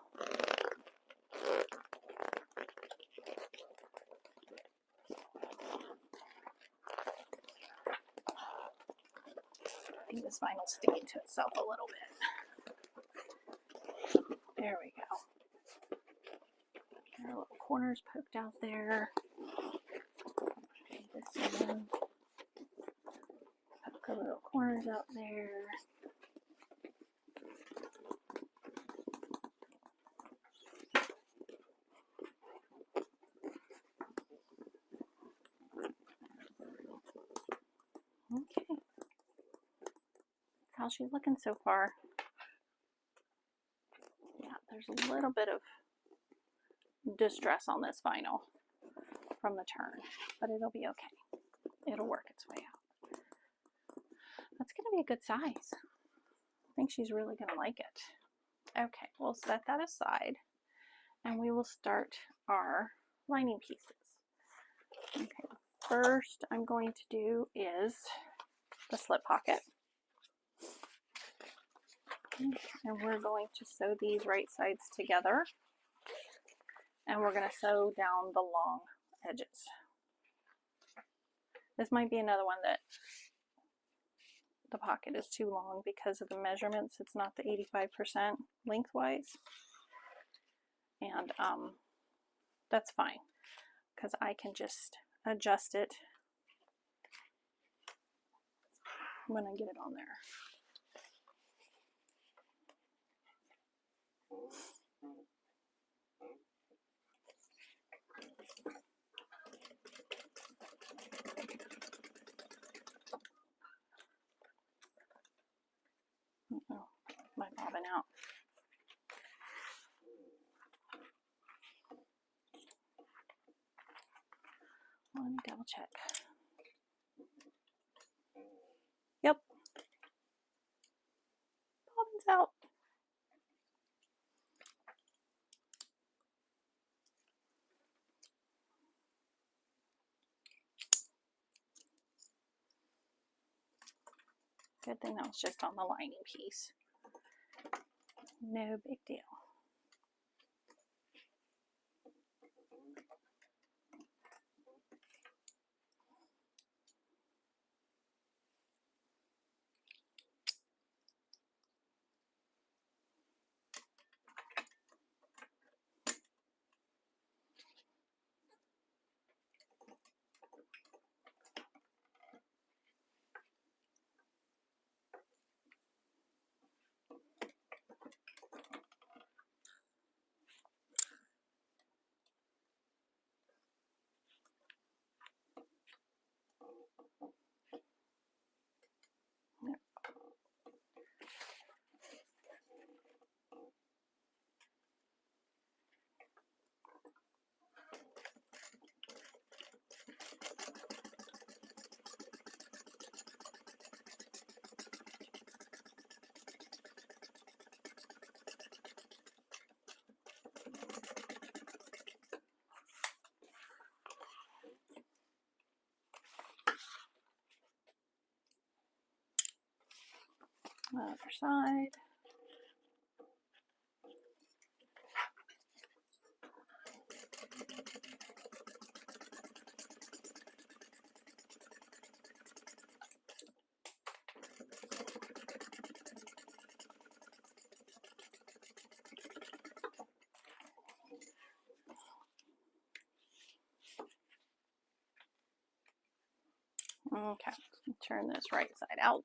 I think this vinyl's sticking to itself a little bit. There we go. There are little corners poked out there. This one. Poke the little corners out there. Okay. How she's looking so far. Yeah, there's a little bit of distress on this vinyl from the turn, but it'll be okay. It'll work its way out. That's going to be a good size. I think she's really going to like it. Okay, we'll set that aside and we will start our lining pieces. Okay, first I'm going to do is the slip pocket. And we're going to sew these right sides together. And we're going to sew down the long edges. This might be another one that the pocket is too long because of the measurements. It's not the 85% lengthwise. And that's fine because I can just adjust it when I get it on there. Uh-oh, my bobbin out. Let me double check. Yep. Bobbin's out. Good thing that was just on the lining piece. No big deal. Other side. Okay, turn this right side out.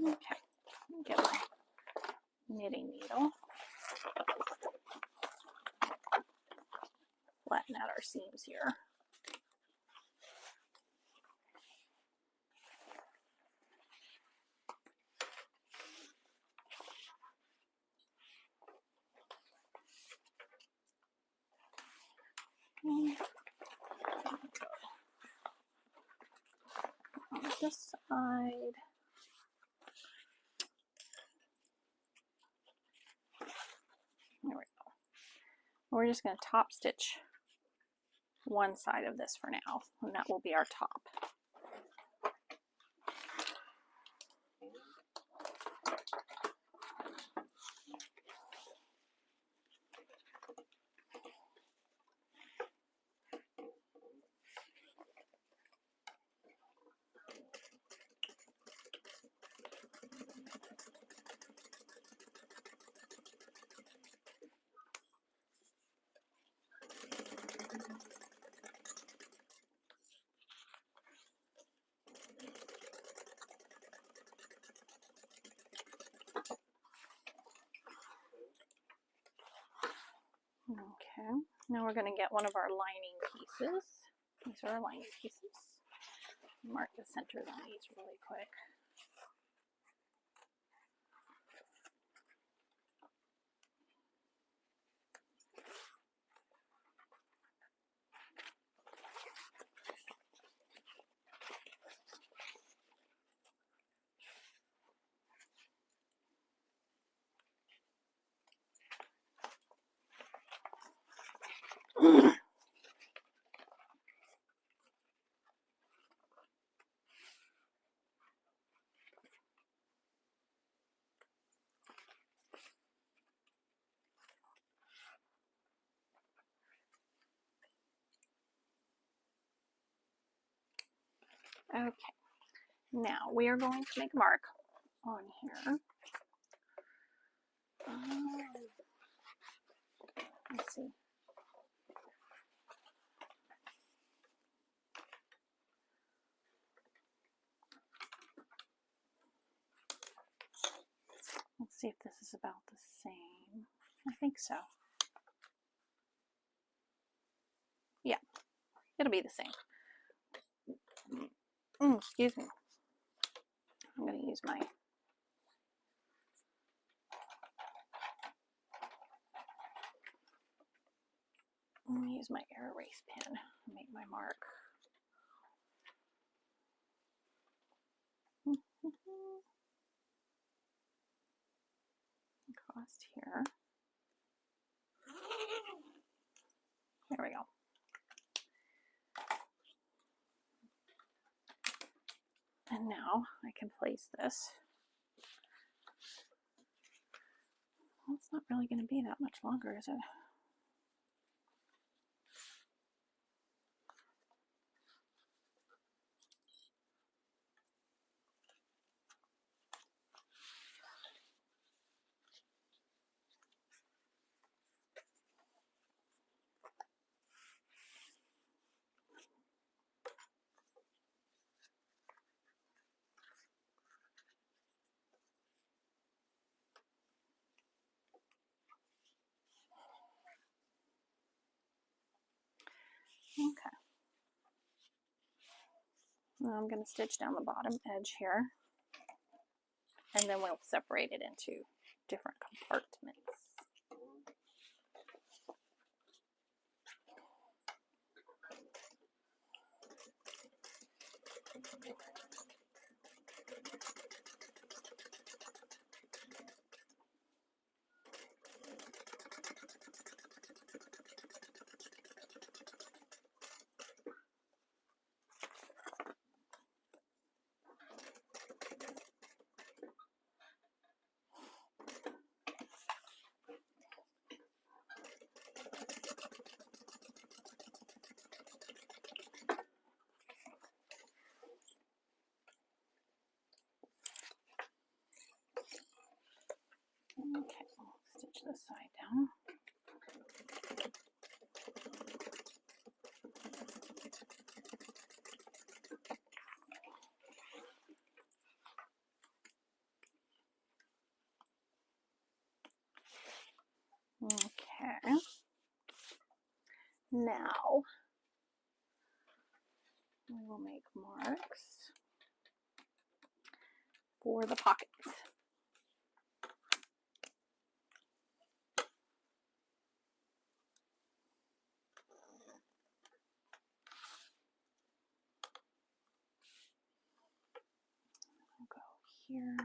Okay, get my knitting needle. Flatten out our seams here. On this side. There we go. We're just going to top stitch one side of this for now, and that will be our top. Okay, now we're going to get one of our lining pieces. These are our lining pieces. Mark the centers on these really quick. Okay, now we are going to make a mark on here. Let's see. Let's see if this is about the same. I think so. Yeah, it'll be the same. Excuse me. I'm going to use my air erase pen to make my mark. Across here. There we go. And now I can place this. Well, it's not really going to be that much longer, is it? Now I'm going to stitch down the bottom edge here, and then we'll separate it into different compartments. Okay, I'll stitch this side down. Okay, now we will make marks for the pockets. I'll go here.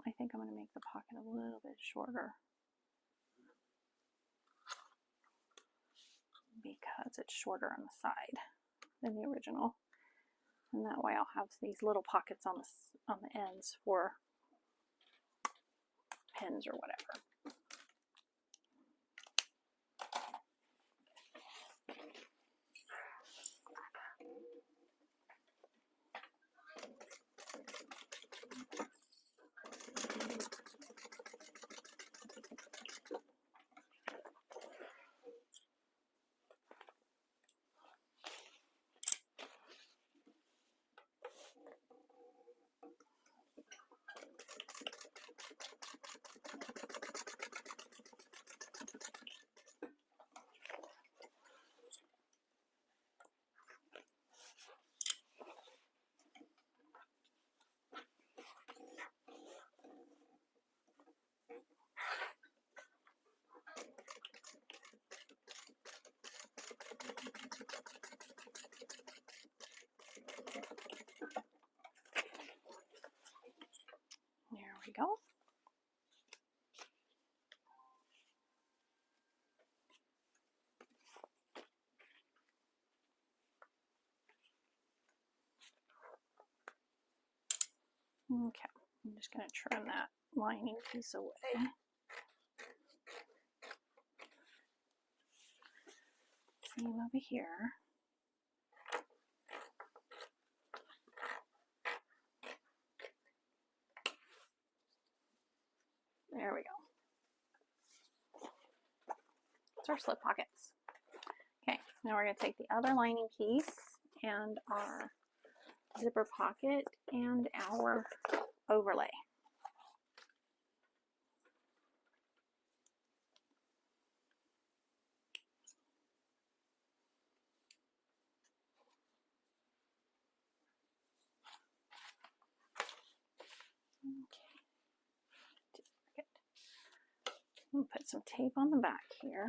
I think I'm going to make the pocket a little bit shorter because it's shorter on the side than the original, and that way I'll have these little pockets on the ends for pins or whatever. There we go. Okay, I'm just going to trim that lining piece away. Seam over here. There we go. It's our slip pockets. Okay, now we're going to take the other lining piece and our zipper pocket and our overlay. Okay. We'll put some tape on the back here.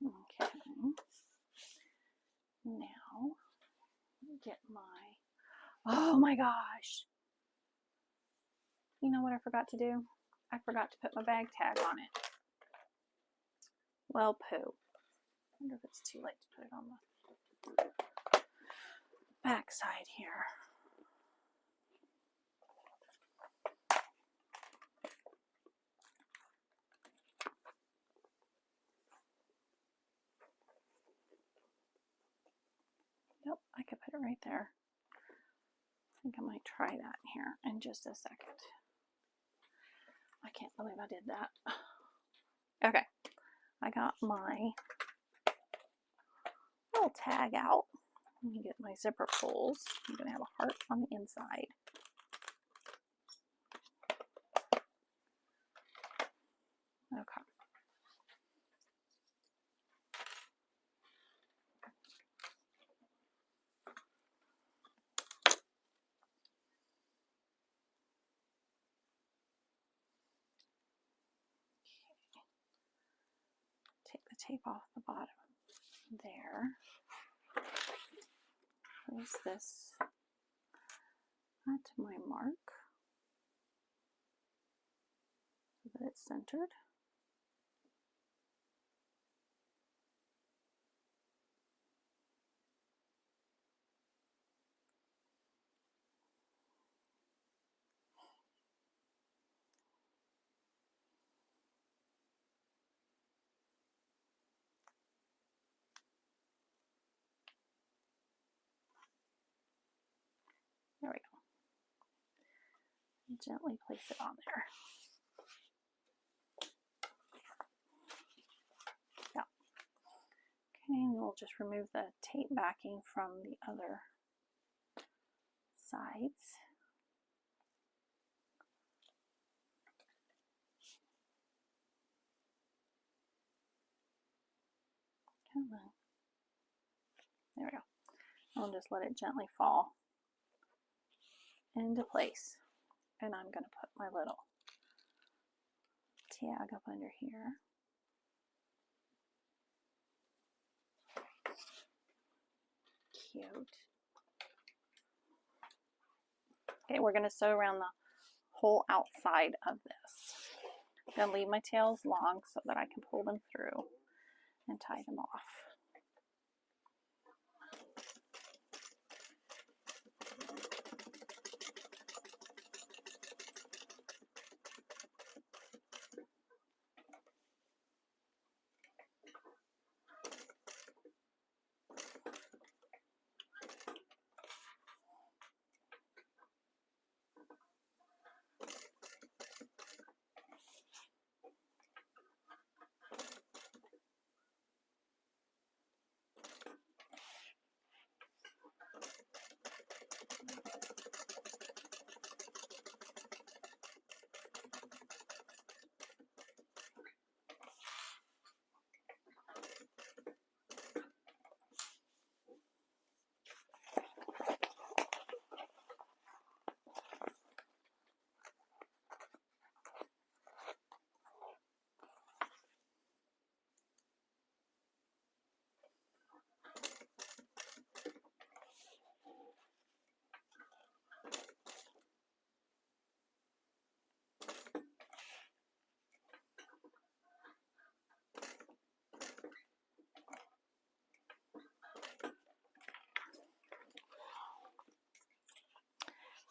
Okay, now get oh my gosh. You know what I forgot to do? I forgot to put my bag tag on it. Well, poo. I wonder if it's too late to put it on the back side here. Yep, I could put it right there. I think I might try that here in just a second. I can't believe I did that. Okay, I got my little tag out. Let me get my zipper pulls. I'm going to have a heart on the inside. Okay. Take the tape off the bottom there. Place this at my mark so that it's centered. There we go. Gently place it on there. Yeah. Okay, and we'll just remove the tape backing from the other sides. Come on. There we go. I'll just let it gently fall into place. And I'm going to put my little tag up under here. Cute. Okay, we're going to sew around the whole outside of this. I'm going to leave my tails long so that I can pull them through and tie them off.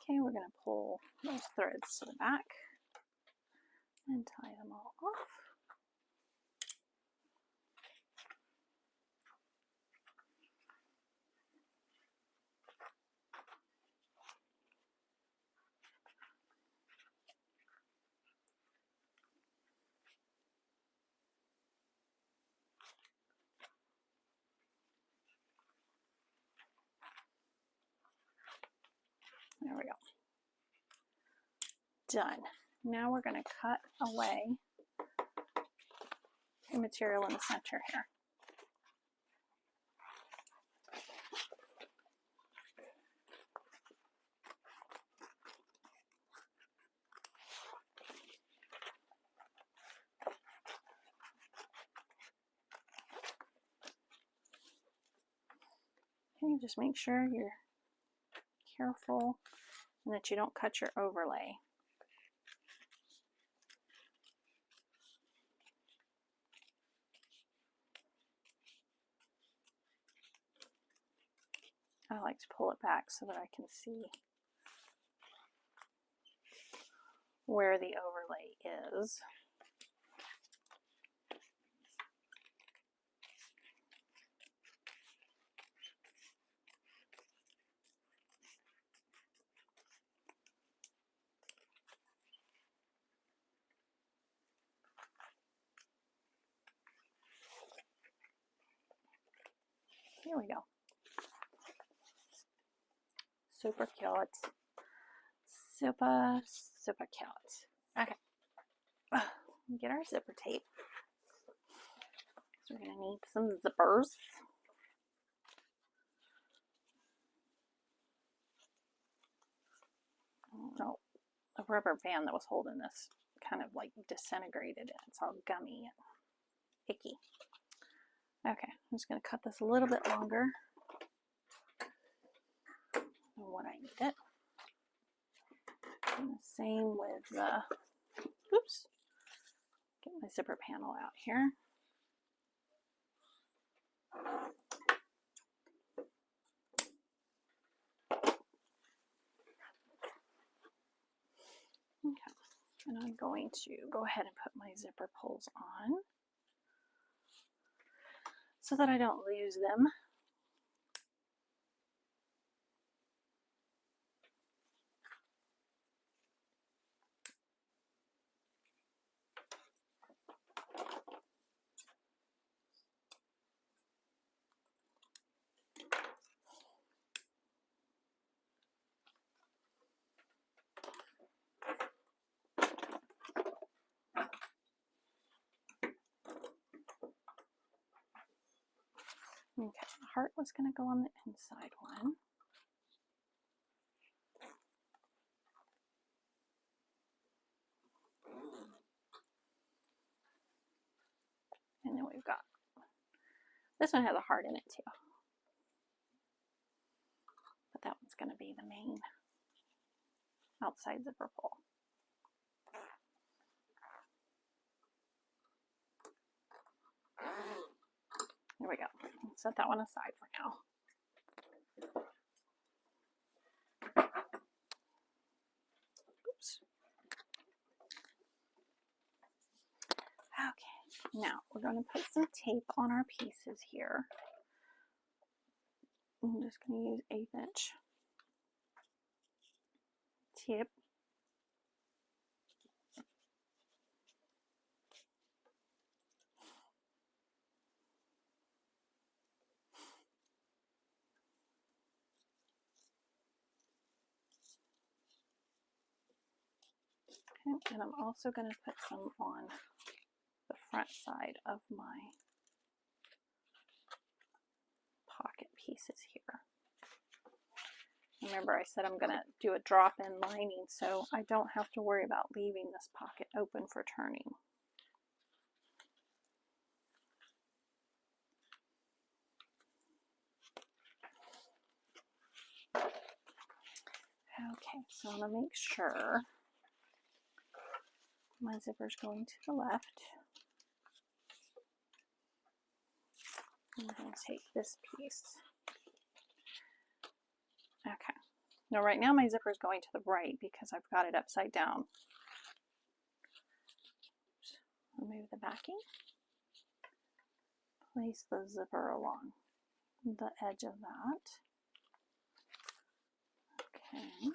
Okay, we're going to pull those threads to the back and tie them all off. There we go. Done. Now we're going to cut away the material in the center here. Okay, just make sure you're careful and that you don't cut your overlay. I like to pull it back so that I can see where the overlay is. Here we go. Super cute. Super, super cute. Okay. Get our zipper tape. So we're going to need some zippers. Oh, the rubber band that was holding this kind of like disintegrated and it's all gummy and icky. Okay, I'm just going to cut this a little bit longer than what I need it. And the same with the, oops, get my zipper panel out here. Okay, and I'm going to go ahead and put my zipper pulls on so that I don't lose them. Okay, the heart was going to go on the inside one. And then we've got, this one has a heart in it too. But that one's going to be the main outside zipper pull. There we go. Set that one aside for now. Oops. Okay, now we're going to put some tape on our pieces here. I'm just going to use 1/8" tip. Okay, and I'm also going to put some on the front side of my pocket pieces here. Remember, I said I'm going to do a drop-in lining so I don't have to worry about leaving this pocket open for turning. Okay, so I'm going to make sure my zipper's going to the left. I'm going to take this piece. Okay. Now right now my zipper is going to the right because I've got it upside down. Remove the backing. Place the zipper along the edge of that. Okay.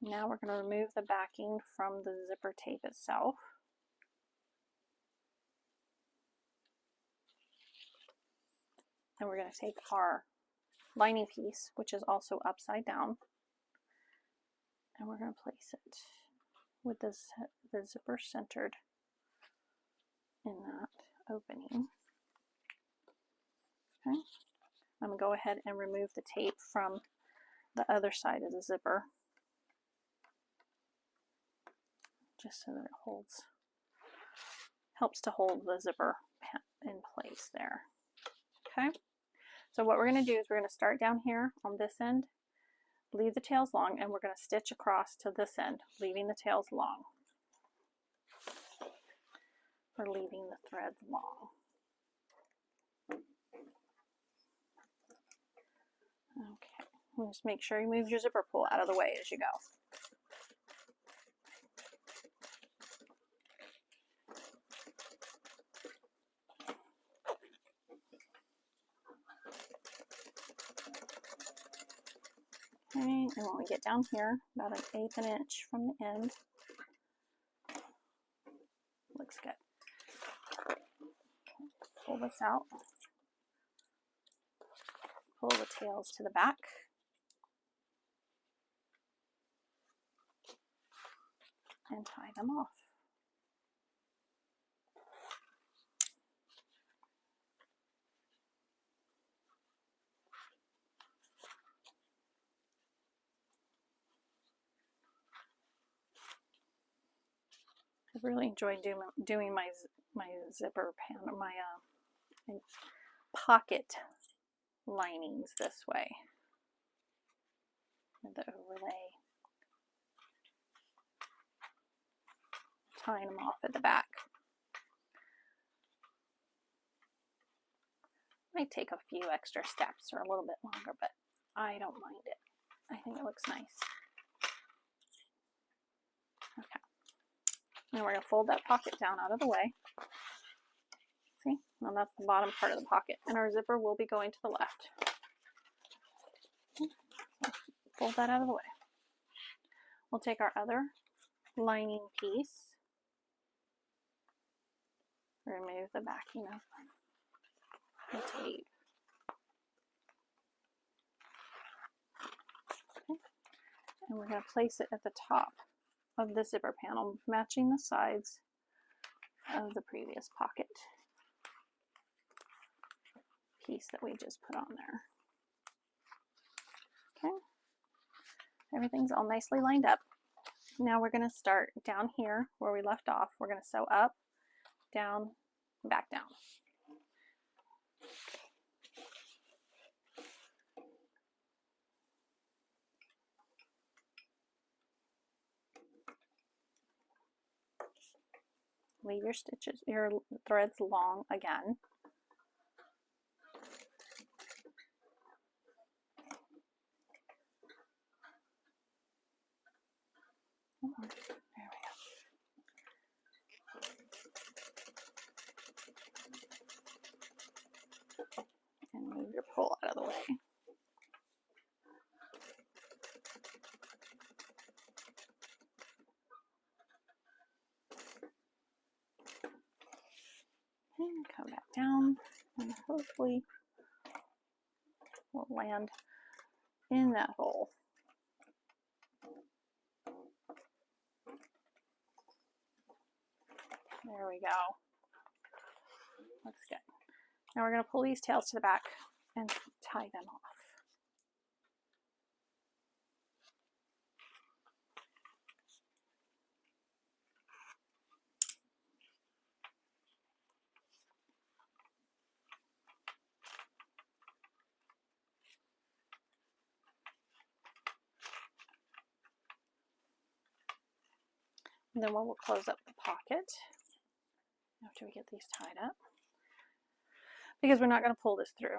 Now we're going to remove the backing from the zipper tape itself. And we're going to take our lining piece, which is also upside down, and we're going to place it with the zipper centered in that opening. Okay. I'm going to go ahead and remove the tape from the other side of the zipper, just so that it helps to hold the zipper in place there. Okay. So what we're going to do is we're going to start down here on this end, leave the tails long, and we're going to stitch across to this end, leaving the tails long. We're leaving the threads long. Okay, just make sure you move your zipper pull out of the way as you go. Okay, and when we get down here, about 1/8 inch from the end, looks good. pull this out, pull the tails to the back, and tie them off. I really enjoyed doing my zipper pan, my pocket linings this way with the overlay, tying them off at the back. Might take a few extra steps or a little bit longer, but I don't mind it. I think it looks nice. Okay. And we're going to fold that pocket down out of the way. See? Now that's the bottom part of the pocket. And our zipper will be going to the left. Fold that out of the way. We'll take our other lining piece, remove the backing of the tape. Okay. And we're going to place it at the top of the zipper panel, matching the sides of the previous pocket piece that we just put on there. Okay, everything's all nicely lined up. Now we're going to start down here where we left off. We're going to sew up, down, back down. Leave your stitches, your threads long again. There we go. And move your pole out of the way. And come back down, and hopefully we'll land in that hole. There we go. Looks good. Now we're going to pull these tails to the back and tie them off. And then we'll close up the pocket after we get these tied up, because we're not going to pull this through.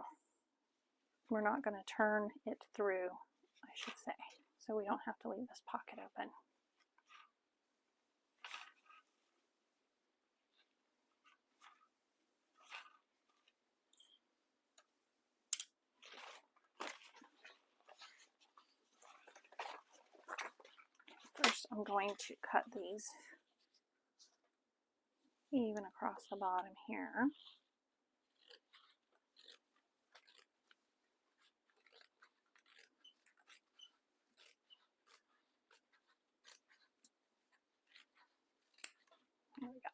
We're not going to turn it through, I should say, so we don't have to leave this pocket open. First, I'm going to cut these even across the bottom here. There we go.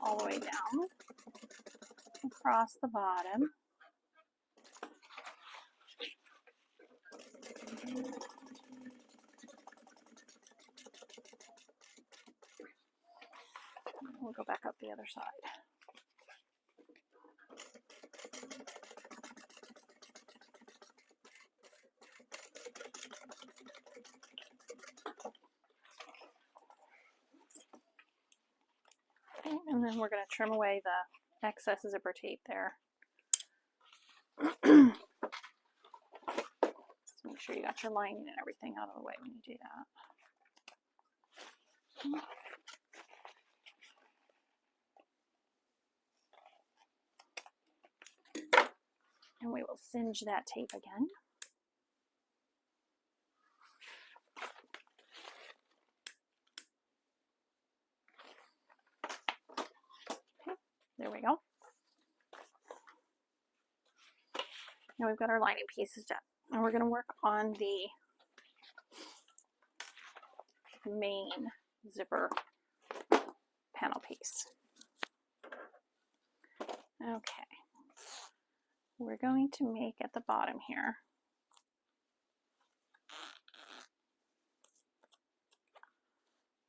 All the way down across the bottom. We'll go back up the other side. Okay, and then we're going to trim away the excess zipper tape there. Some Make sure you got your lining and everything out of the way when you do that. And we will singe that tape again. Okay, there we go. Now we've got our lining pieces done. And we're going to work on the main zipper panel piece. Okay. We're going to make at the bottom here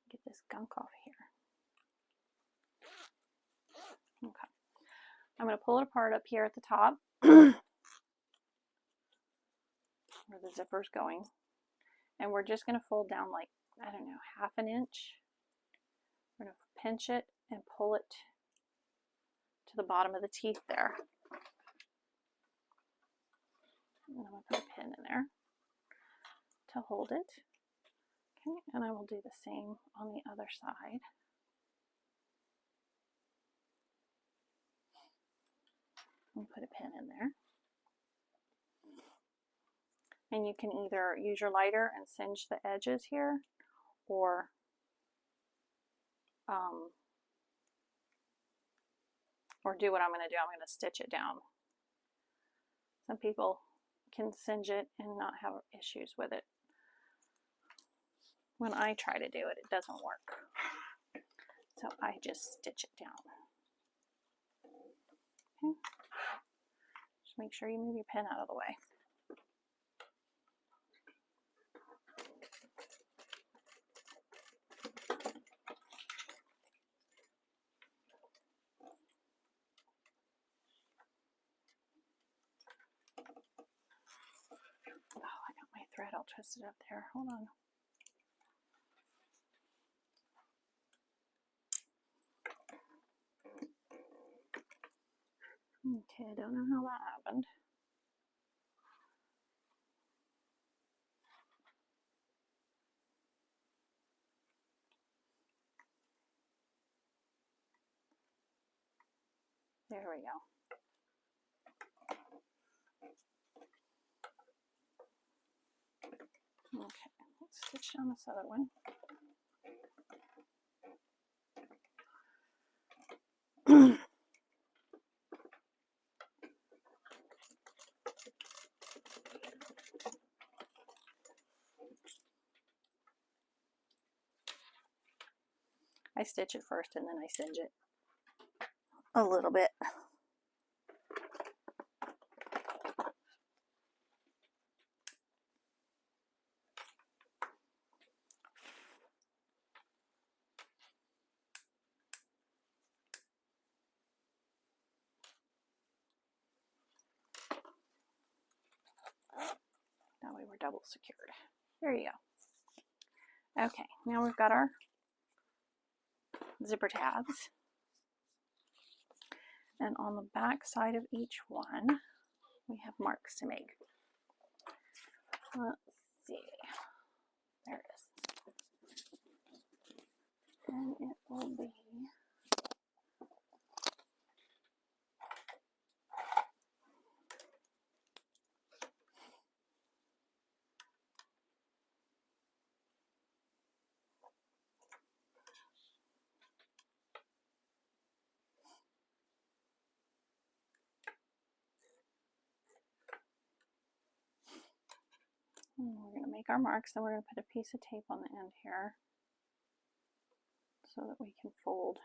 get this gunk off here. Okay. I'm going to pull it apart up here at the top where the zipper's going, and we're just going to fold down like, I don't know, ½ an inch. We're going to pinch it and pull it to the bottom of the teeth there. And I'm going to put a pin in there to hold it. Okay, and I will do the same on the other side. And put a pin in there. And you can either use your lighter and singe the edges here, or do what I'm going to do. I'm going to stitch it down. Some people can singe it and not have issues with it. When I try to do it, it doesn't work. So I just stitch it down. Okay. Just make sure you move your pen out of the way. Oh, I got my thread all twisted up there. Hold on. Okay, I don't know how that happened. There we go. Okay, let's stitch down this other one. I stitch it first and then I singe it a little bit. That way we're double secured. There you go. Okay, now we've got our zipper tabs. And on the back side of each one, we have marks to make. Let's see. There it is. And it will be we're going to make our marks, then we're going to put a piece of tape on the end here so that we can fold.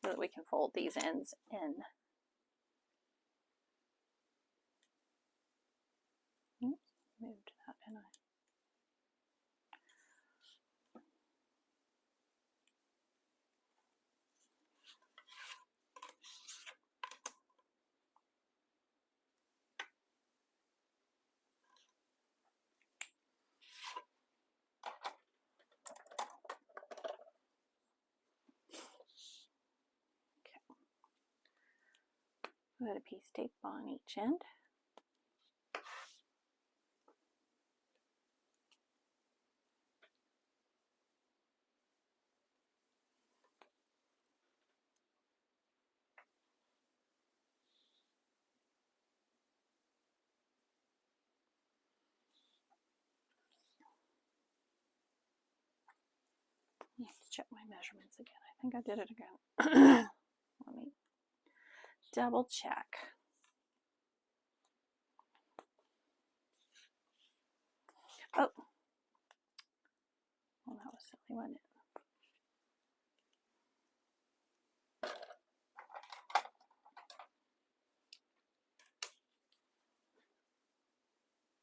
So that we can fold these ends in. Oops, moved that, didn't I? Put a piece of tape on each end. I have to check my measurements again. I think I did it again. Let me double check. Oh, well, that was silly, wasn't it?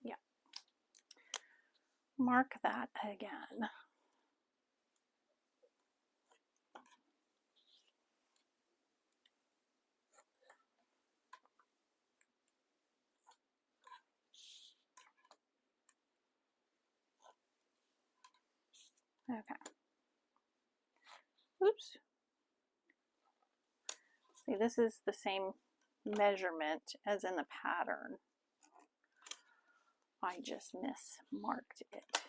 Yeah. Mark that again. Okay. Oops. See, this is the same measurement as in the pattern. I just mismarked it.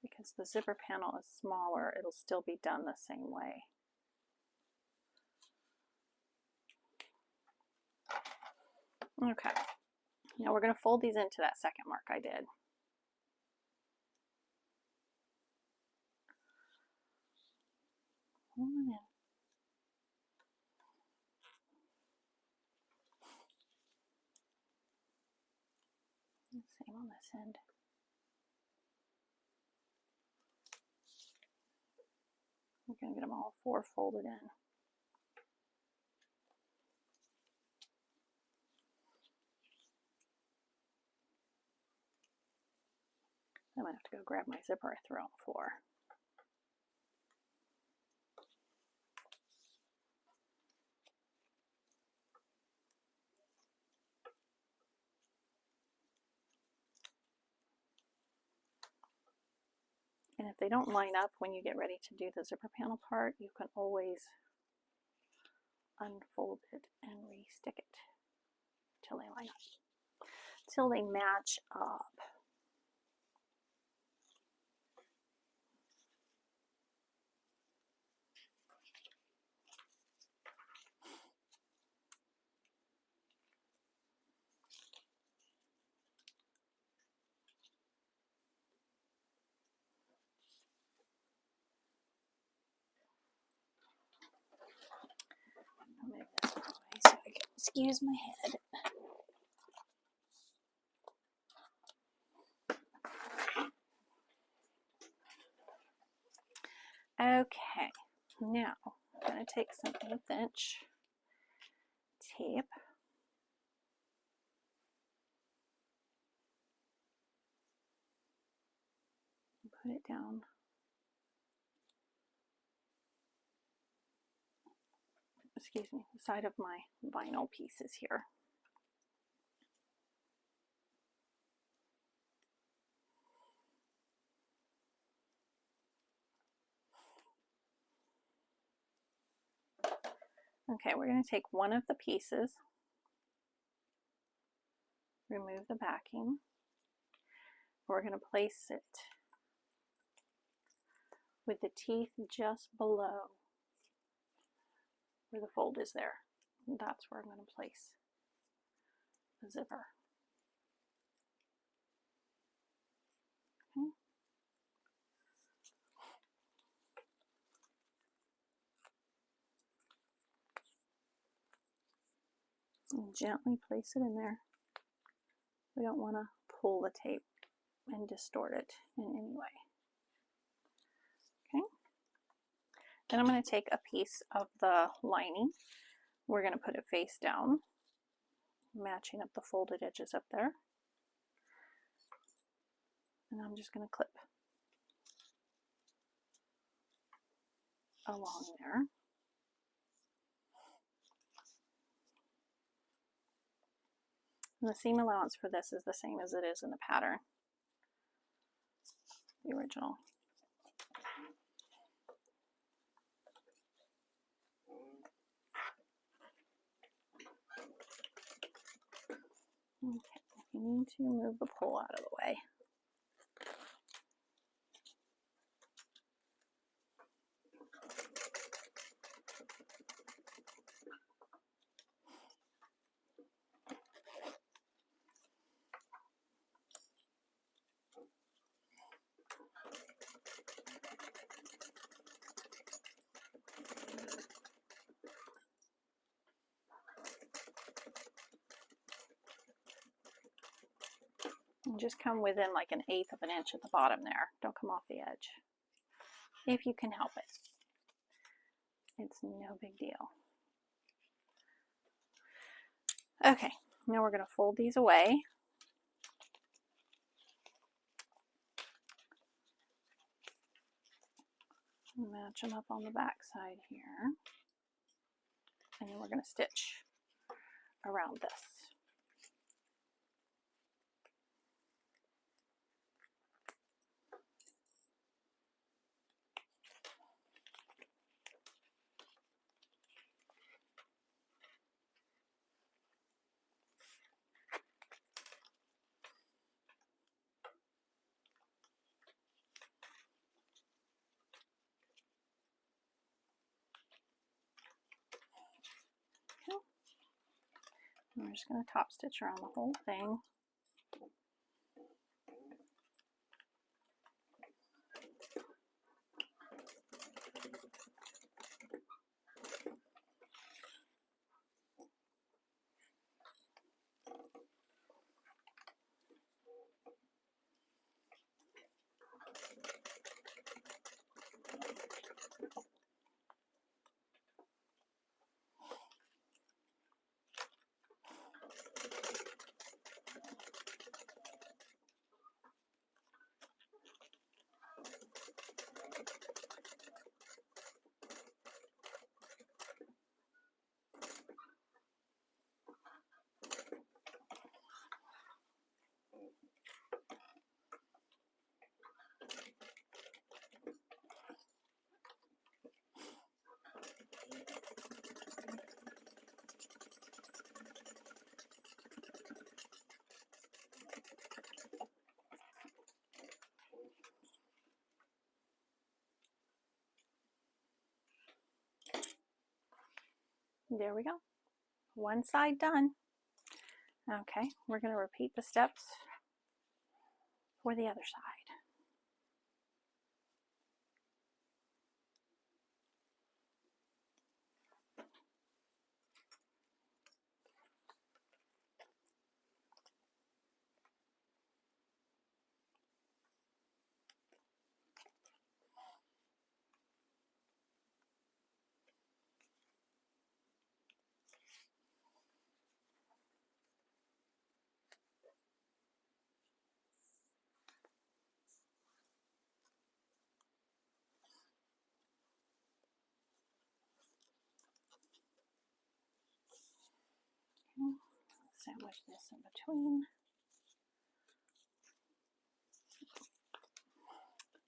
Because the zipper panel is smaller, it'll still be done the same way. Okay, now we're going to fold these into that second mark I did. Hold on in. Same on this end. I'm going to get them all four folded in. I might have to go grab my zipper I threw on the floor. And if they don't line up when you get ready to do the zipper panel part, you can always unfold it and re-stick it till they line up, till they match up. I'll move this away so I can excuse my head. Okay, now I'm going to take some 1/8 inch tape. And put it down excuse me, the side of my vinyl pieces here. Okay, we're going to take one of the pieces, remove the backing. We're going to place it with the teeth just below where the fold is there. And that's where I'm going to place the zipper. Okay. And gently place it in there. We don't want to pull the tape and distort it in any way. Okay. Then I'm going to take a piece of the lining. We're going to put it face down, matching up the folded edges up there. And I'm just going to clip along there. And the seam allowance for this is the same as it is in the pattern, the original. Okay, you need to move the pole out of the way. And just come within like 1/8 of an inch at the bottom there. Don't come off the edge. If you can help it. It's no big deal. Okay, now we're going to fold these away. Match them up on the back side here. And then we're going to stitch around this. We're just going to top stitch around the whole thing. There we go. One side done. Okay, we're going to repeat the steps for the other side. Sandwich this in between.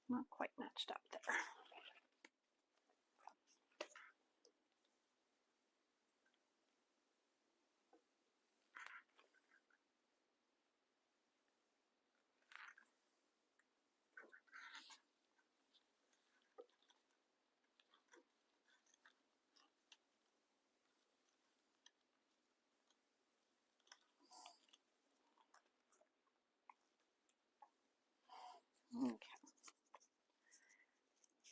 Not quite matched up there. Okay.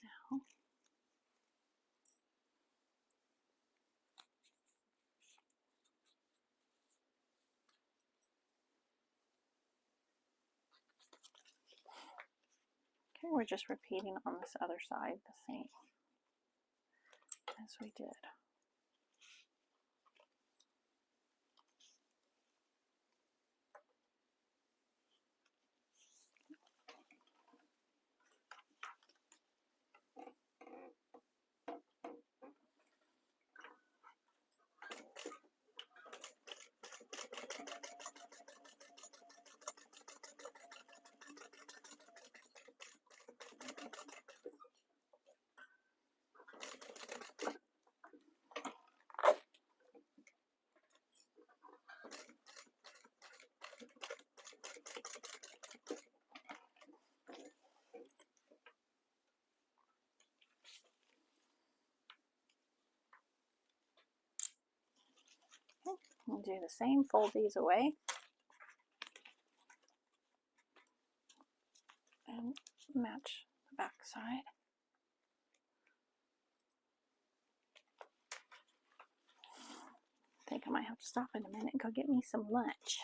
Now, okay, we're just repeating on this other side the same as we did. We'll do the same, fold these away. And match the back side. I think I might have to stop in a minute and go get me some lunch.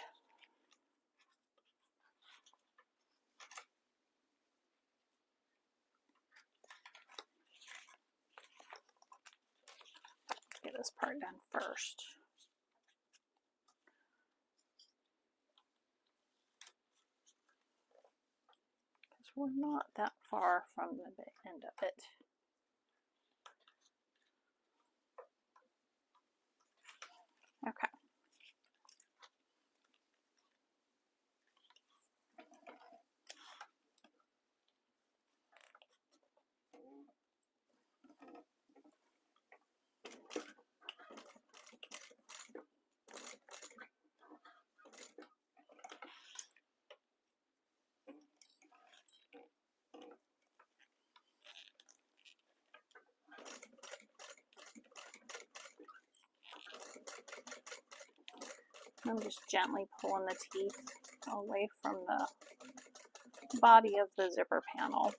Let's get this part done first. Because we're not that far from the end of it. Okay. I'm just gently pulling the teeth away from the body of the zipper panel.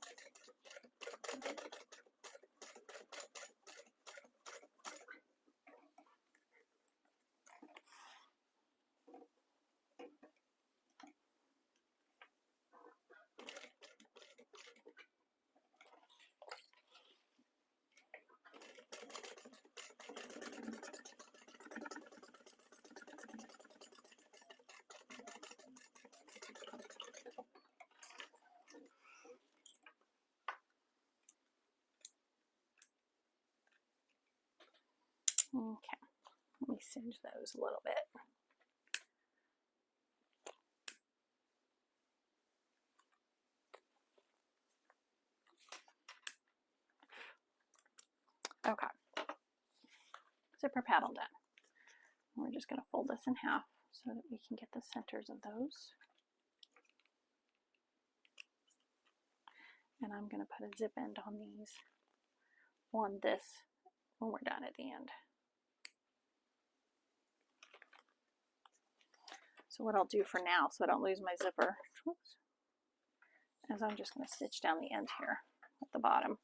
Okay, let me singe those a little bit. Okay, zipper paddle done. We're just going to fold this in half so that we can get the centers of those. And I'm going to put a zip end on these, on this, when we're done at the end. So what I'll do for now, so I don't lose my zipper, is I'm just going to stitch down the end here at the bottom.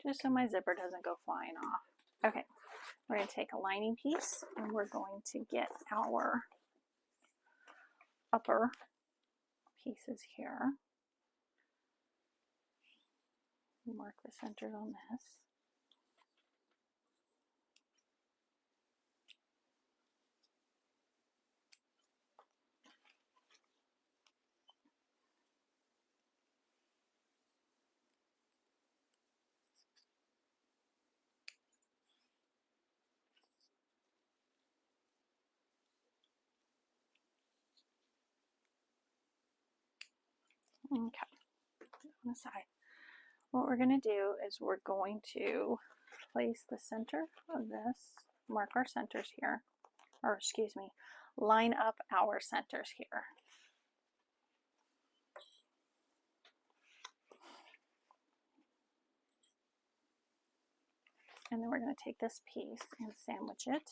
Just so my zipper doesn't go flying off. Okay, we're going to take a lining piece and we're going to get our upper pieces here. Mark the centers on this. Okay, on the side. What we're going to do is we're going to place the center of this, mark our centers here, or excuse me, line up our centers here. And then we're going to take this piece and sandwich it.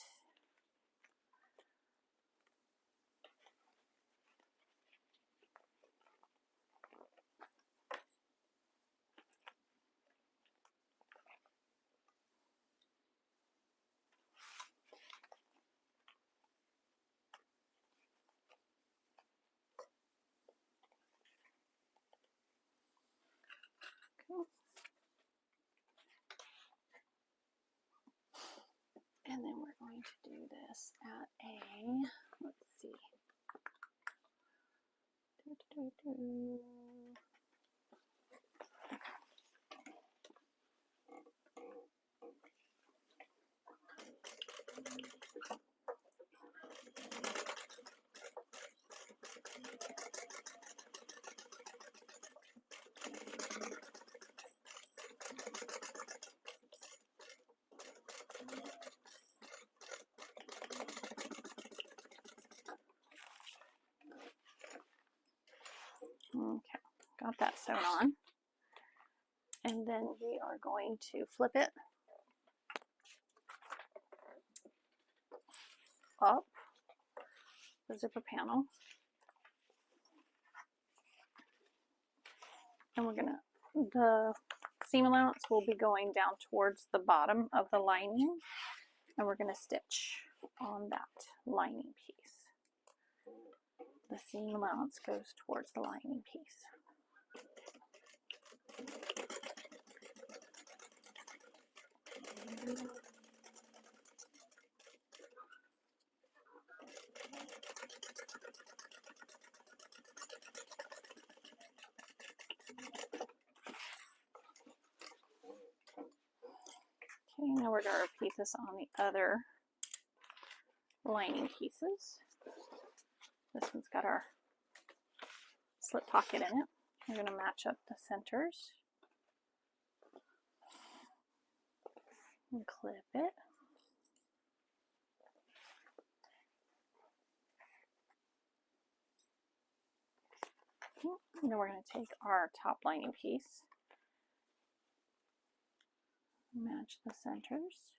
And then we're going to do this at a, let's see. Okay, got that sewn on. And then we are going to flip it up the zipper panel. And the seam allowance will be going down towards the bottom of the lining, and we're going to stitch on that lining piece. The seam allowance goes towards the lining piece. Okay, now we're going to repeat this on the other lining pieces. This one's got our slip pocket in it. We're going to match up the centers and clip it. And then we're going to take our top lining piece, match the centers.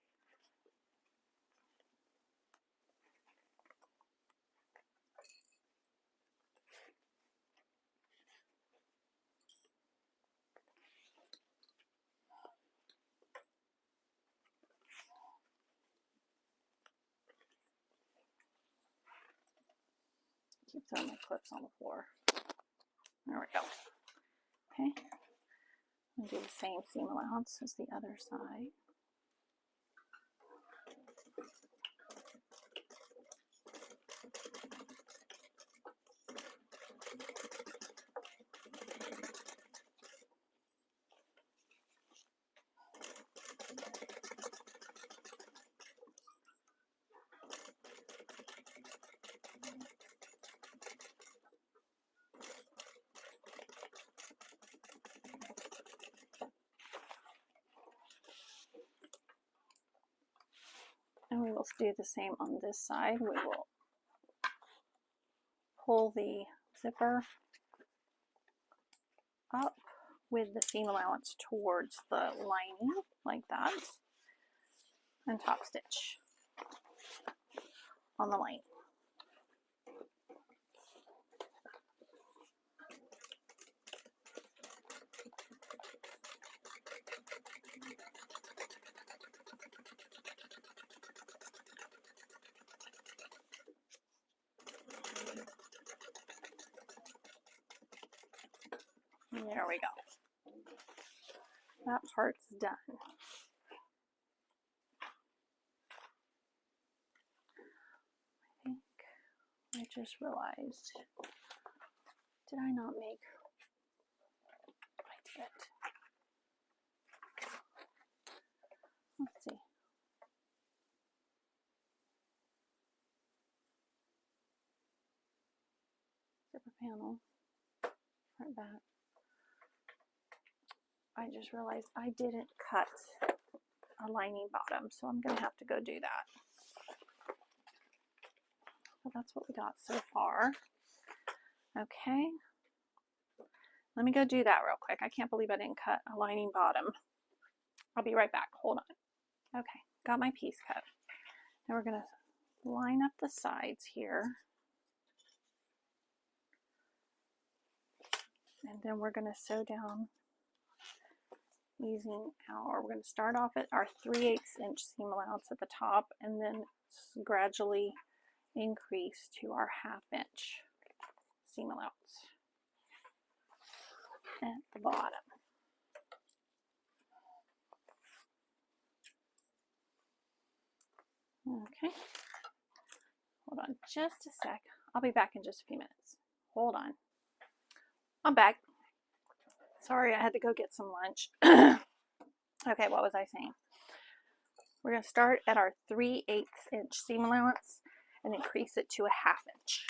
Keep throwing my clips on the floor. There we go. Okay. And do the same seam allowance as the other side. And we will do the same on this side. We will pull the zipper up with the seam allowance towards the lining, like that, and top stitch on the lining. There we go. That part's done. I think I just realized, did I not make, I did. Let's see. Zipper panel, front back. I just realized I didn't cut a lining bottom, so I'm going to have to go do that. So that's what we got so far. Okay. Let me go do that real quick. I can't believe I didn't cut a lining bottom. I'll be right back. Hold on. Okay, got my piece cut. Now we're going to line up the sides here. And then we're going to sew down using we're going to start off at our 3/8 inch seam allowance at the top, and then gradually increase to our 1/2 inch seam allowance at the bottom. Okay, hold on just a sec. I'll be back in just a few minutes. Hold on. I'm back. Sorry, I had to go get some lunch. Okay, what was I saying? We're going to start at our 3/8 inch seam allowance and increase it to a 1/2 inch.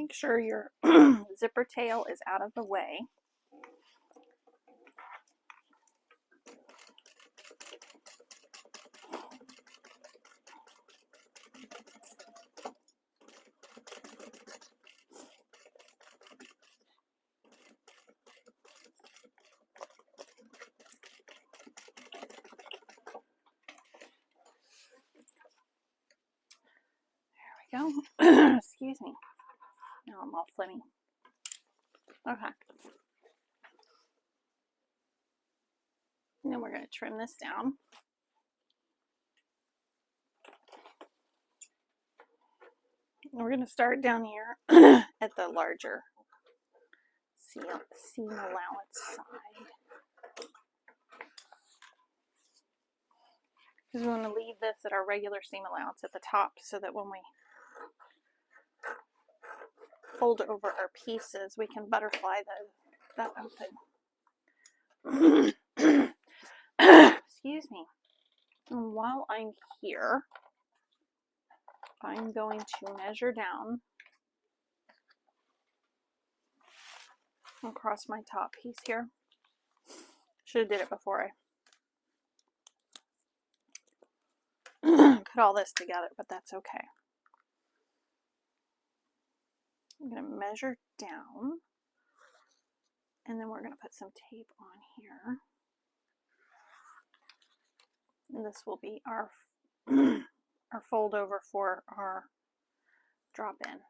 Make sure your zipper tail is out of the way. There we go. Excuse me. Now I'm all flimmy. Okay. And then we're going to trim this down. And we're going to start down here at the larger seam allowance side. Because we want to leave this at our regular seam allowance at the top so that when we fold over our pieces, we can butterfly that open. Excuse me. And while I'm here, I'm going to measure down across my top piece here. Should have did it before I put all this together, but that's okay. I'm going to measure down, and then we're going to put some tape on here. And this will be our our fold over for our drop in.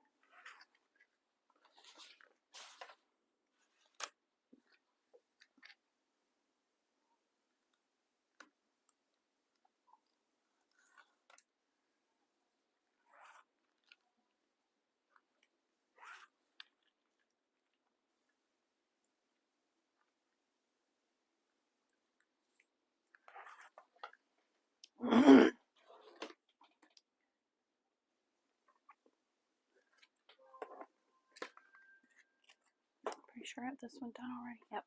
Pretty sure I have this one done already. Yep.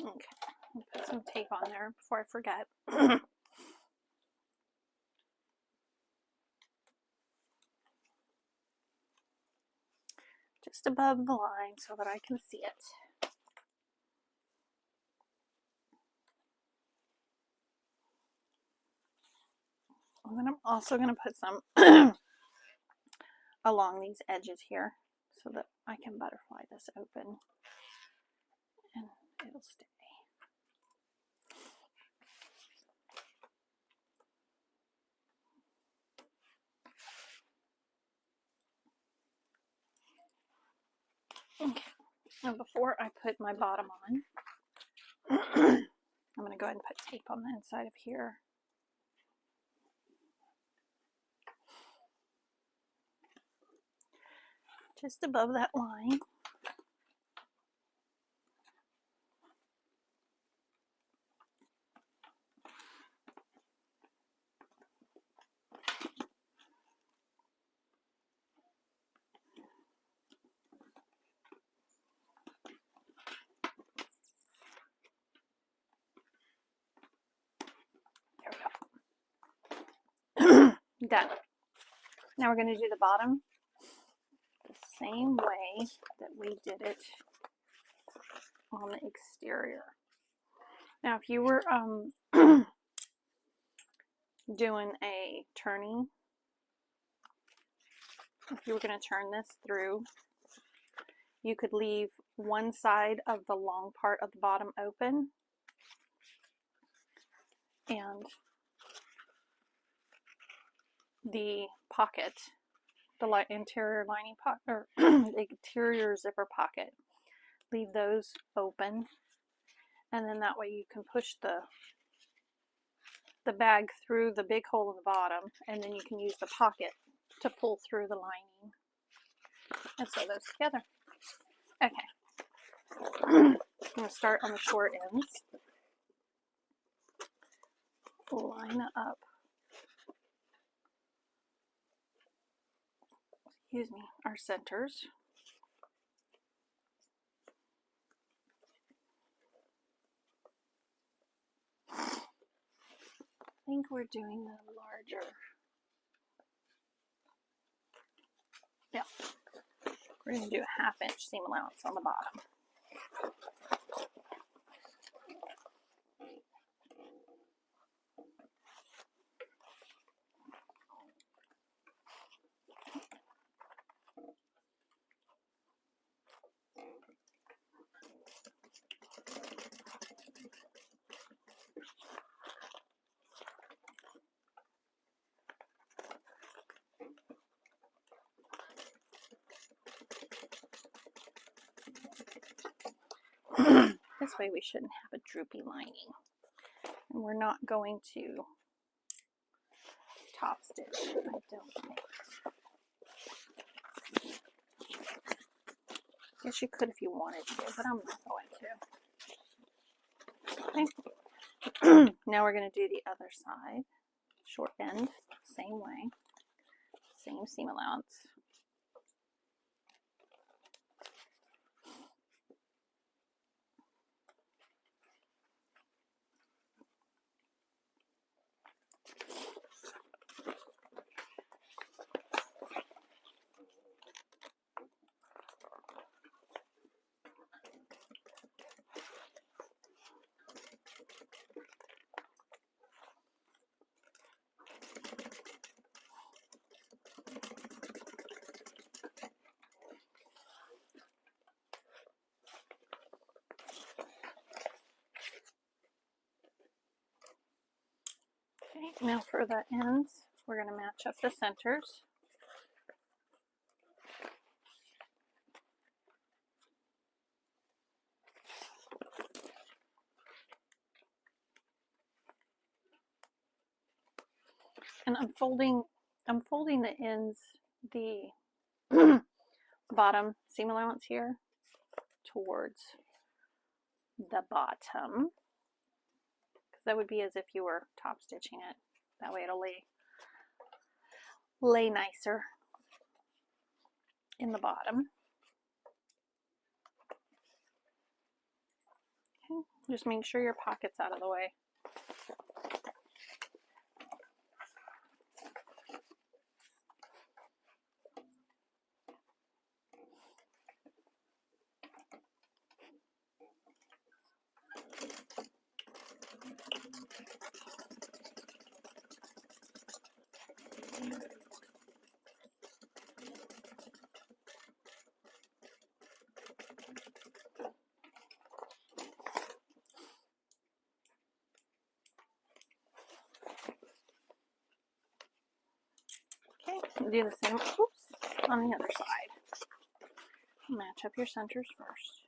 Okay, I'll put some tape on there before I forget. Just above the line so that I can see it. And then I'm also going to put some along these edges here so that I can butterfly this open and it'll stay. Okay, now before I put my bottom on, I'm going to go ahead and put tape on the inside of here. Just above that line. Done. Now we're going to do the bottom the same way that we did it on the exterior. Now if you were doing a turning, if you were going to turn this through, you could leave one side of the long part of the bottom open and the pocket, the interior lining pocket, or the interior zipper pocket, leave those open, and then that way you can push the bag through the big hole in the bottom, and then you can use the pocket to pull through the lining and sew those together. Okay, I'm going to start on the short ends. Line up, excuse me, our centers. think we're doing the larger. Yeah, we're going to do a 1/2 inch seam allowance on the bottom. This way we shouldn't have a droopy lining. And we're not going to top stitch, I don't think. Guess you could if you wanted to, but I'm not going to. Okay. Now we're going to do the other side. Short end, same way. Same seam allowance. Okay, now for the ends, we're going to match up the centers. And I'm folding the ends, the bottom seam allowance here towards the bottom, because that would be as if you were top stitching it. That way it'll lay nicer in the bottom. Okay. Just make sure your pocket's out of the way. Okay, do the same on the other side. Match up your centers first.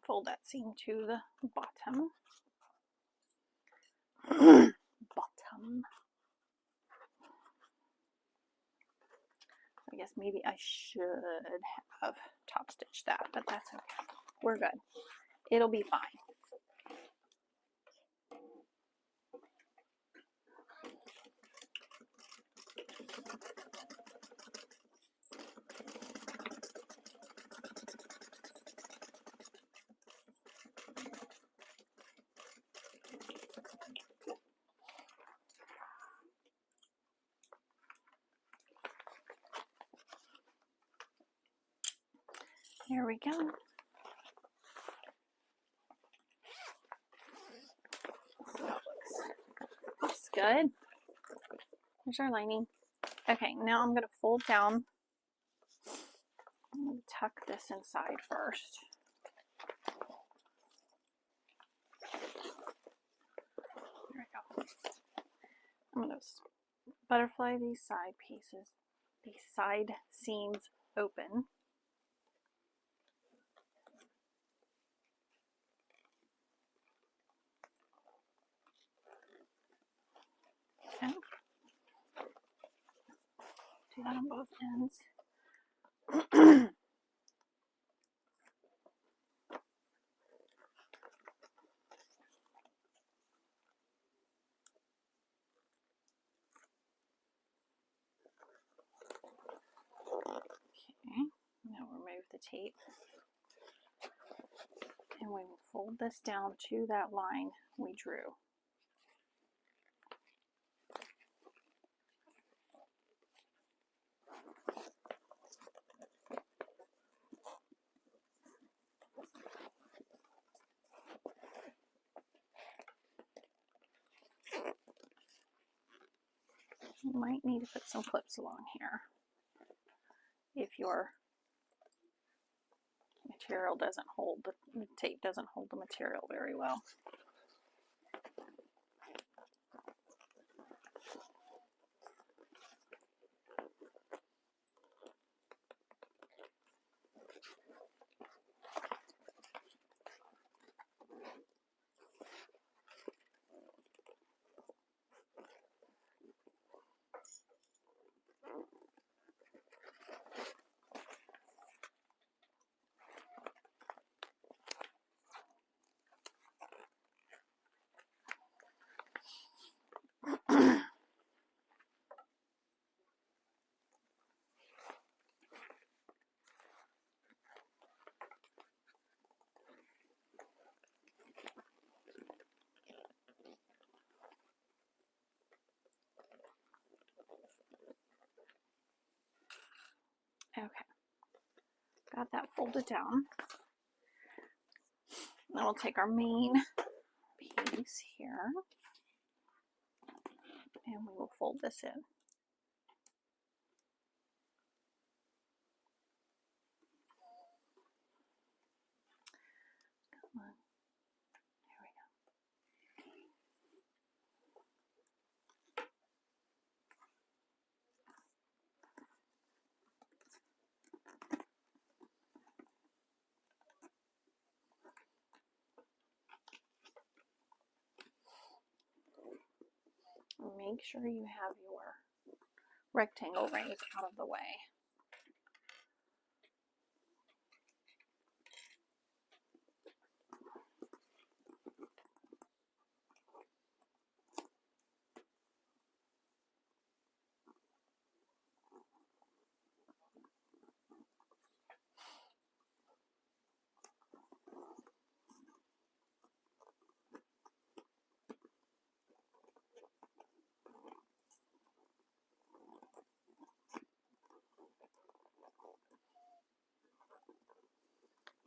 Fold that seam to the bottom. Bottom. I guess maybe I should have top stitched that, but that's okay. We're good. It'll be fine. Here we go. Looks good. Here's our lining. Okay, now I'm going to fold down. I'm going to tuck this inside first. There we go. I'm going to butterfly these side pieces, these side seams open. Okay. Do that on both ends. Okay, now remove the tape and we fold this down to that line we drew. You might need to put some clips along here if your material doesn't hold, the tape doesn't hold the material very well. Okay, got that folded down. Then we'll take our main piece here and we will fold this in. Come on. There we go. Make sure you have your rectangle rings out of the way.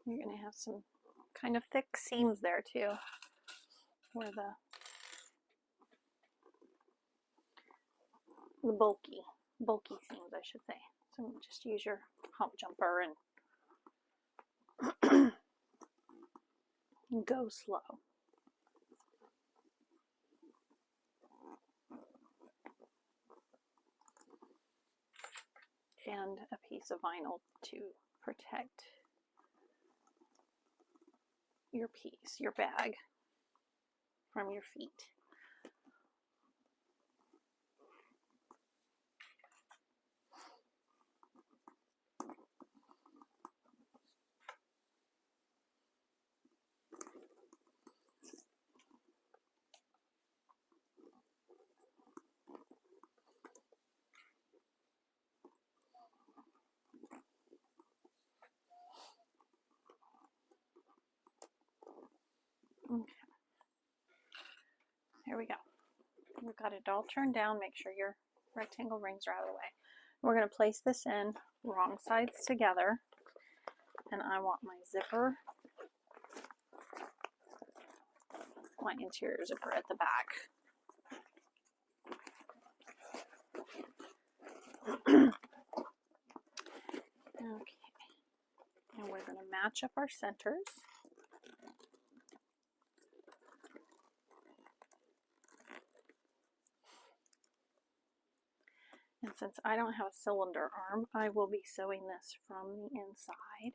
You're going to have some kind of thick seams there too, where the bulky seams, I should say. So just use your hump jumper and go slow. And a piece of vinyl to protect your piece, your bag, from your feet. Okay. Here we go. We've got it all turned down. Make sure your rectangle rings are out of the way. We're going to place this in wrong sides together, and I want my zipper, my interior zipper at the back. Okay, and we're going to match up our centers. And since I don't have a cylinder arm, I will be sewing this from the inside.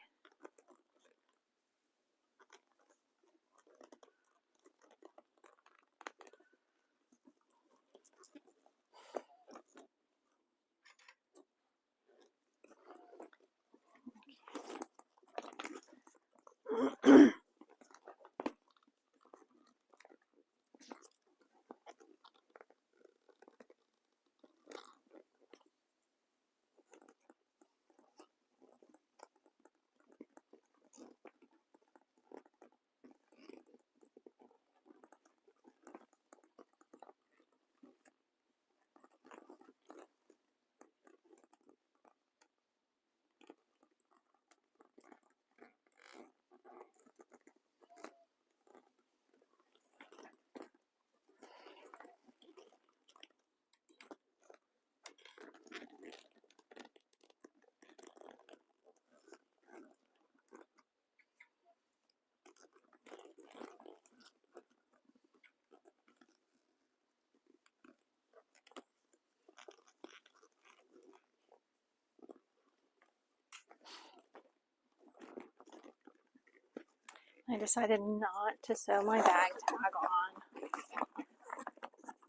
I decided not to sew my bag tag on,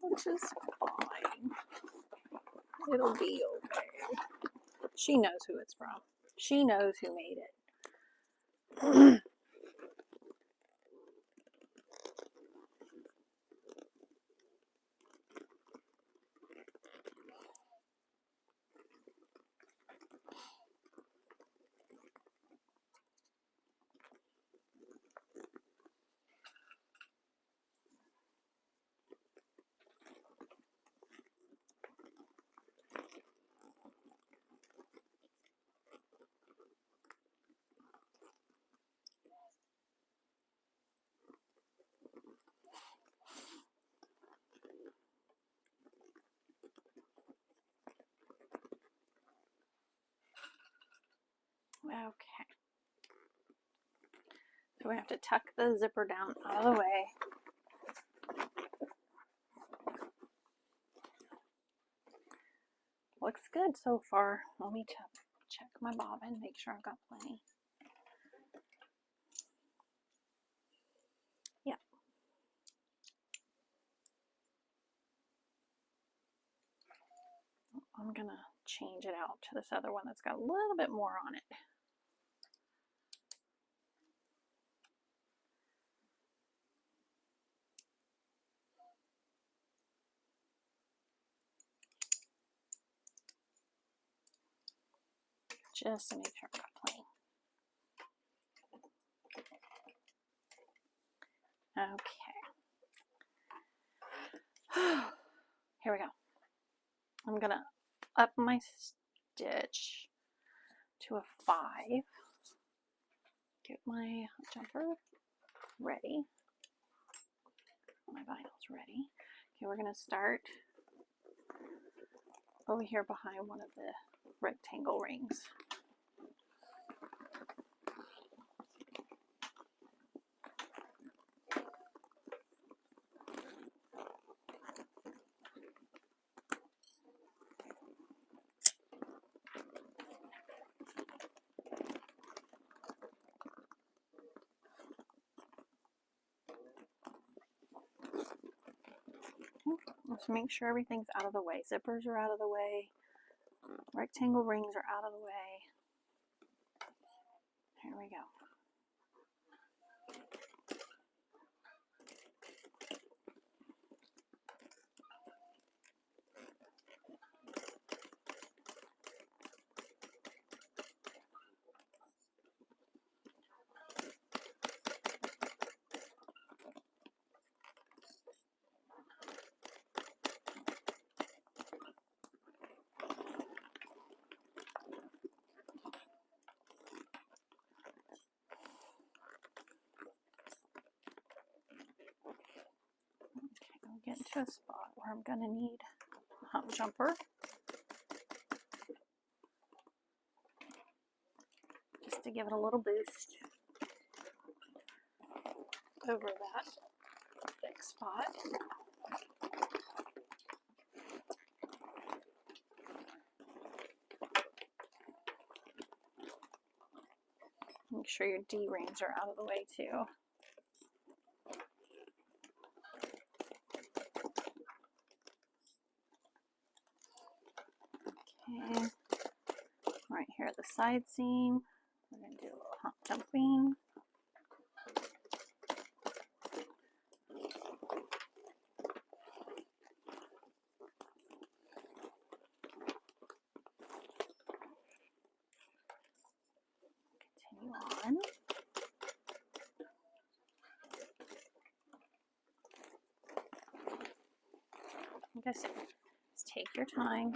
which is fine. It'll be okay. She knows who it's from. She knows who made it. Okay. So we have to tuck the zipper down out of the way. Looks good so far. Let me check my bobbin, make sure I've got plenty. Yeah. I'm gonna change it out to this other one that's got a little bit more on it. Just to make sure I've got plenty. Okay. Here we go. I'm gonna up my stitch to a 5. Get my jumper ready. My vinyl's ready. Okay, we're gonna start over here behind one of the rectangle rings. Let's make sure everything's out of the way. Zippers are out of the way. Rectangle rings are out of the way. Here we go. Get into a spot where I'm going to need a hump jumper. Just to give it a little boost over that thick spot. Make sure your D-rings are out of the way too. Okay, right here at the side seam, we're going to do a little hump jumping. Continue on. Like I said, just take your time.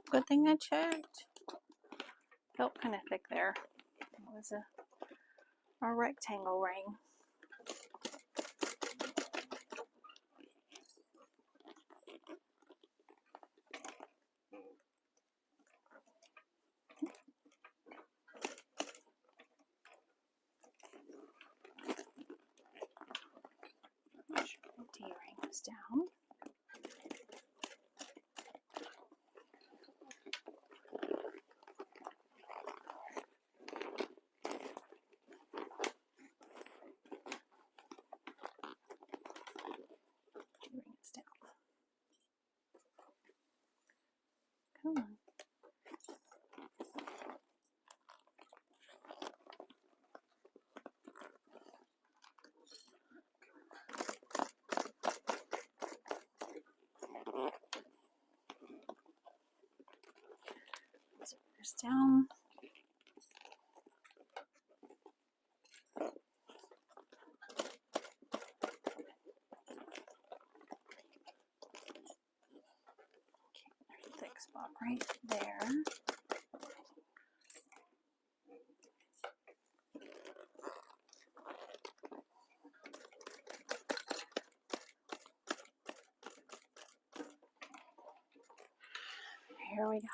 Good thing I checked. Felt kind of thick there. It was a rectangle ring. D-ring is down. Come on. Zippers down. Okay, there's a thick spot right there. Here we go.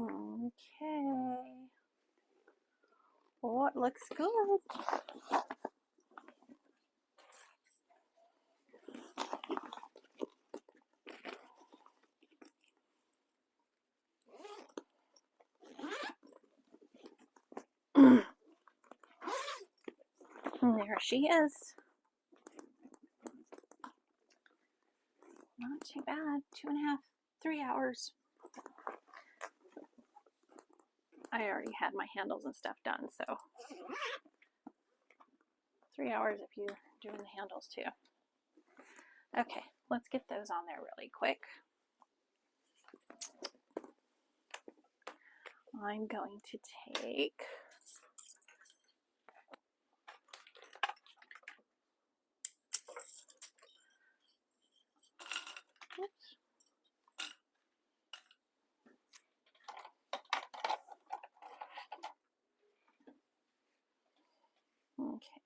Okay. Oh, it looks good. And there she is. Not too bad. 2.5, 3 hours. I already had my handles and stuff done, so 3 hours if you're doing the handles too. Okay, let's get those on there really quick. I'm going to take okay.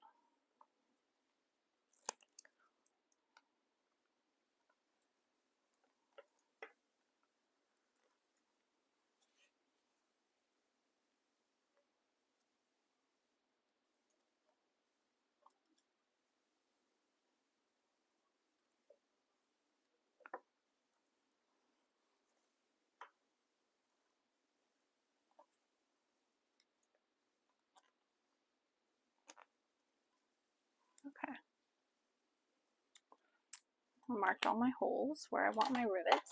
Okay. I marked all my holes where I want my rivets.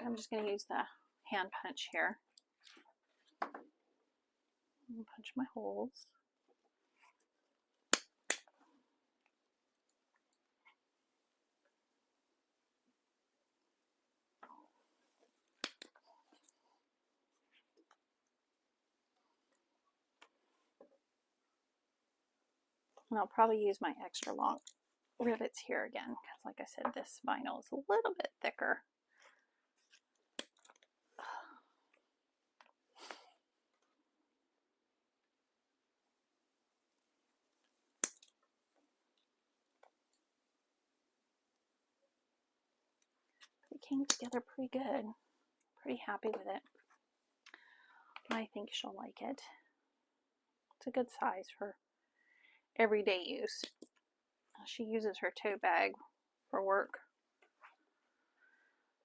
I'm just going to use the hand punch here. And punch my holes. And I'll probably use my extra long rivets here again, because like I said, this vinyl is a little bit thicker. It came together pretty good. Pretty happy with it. I think she'll like it. It's a good size for everyday use. She uses her tote bag for work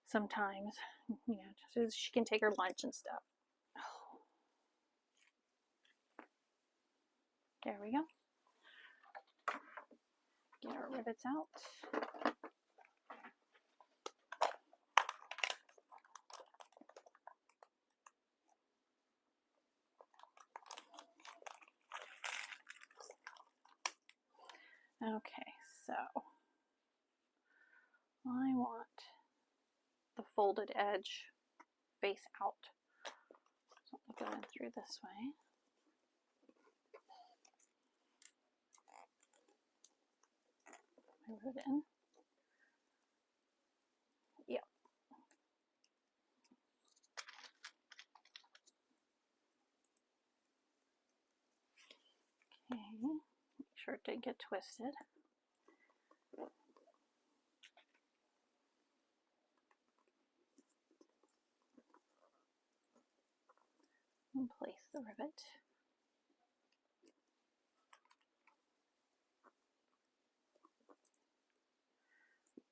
sometimes, you know, so she can take her lunch and stuff. There we go. Get our rivets out. Okay, so I want the folded edge face out. So I'm going through this way. Move it in. Yep. Okay, make sure it didn't get twisted. And place the rivet.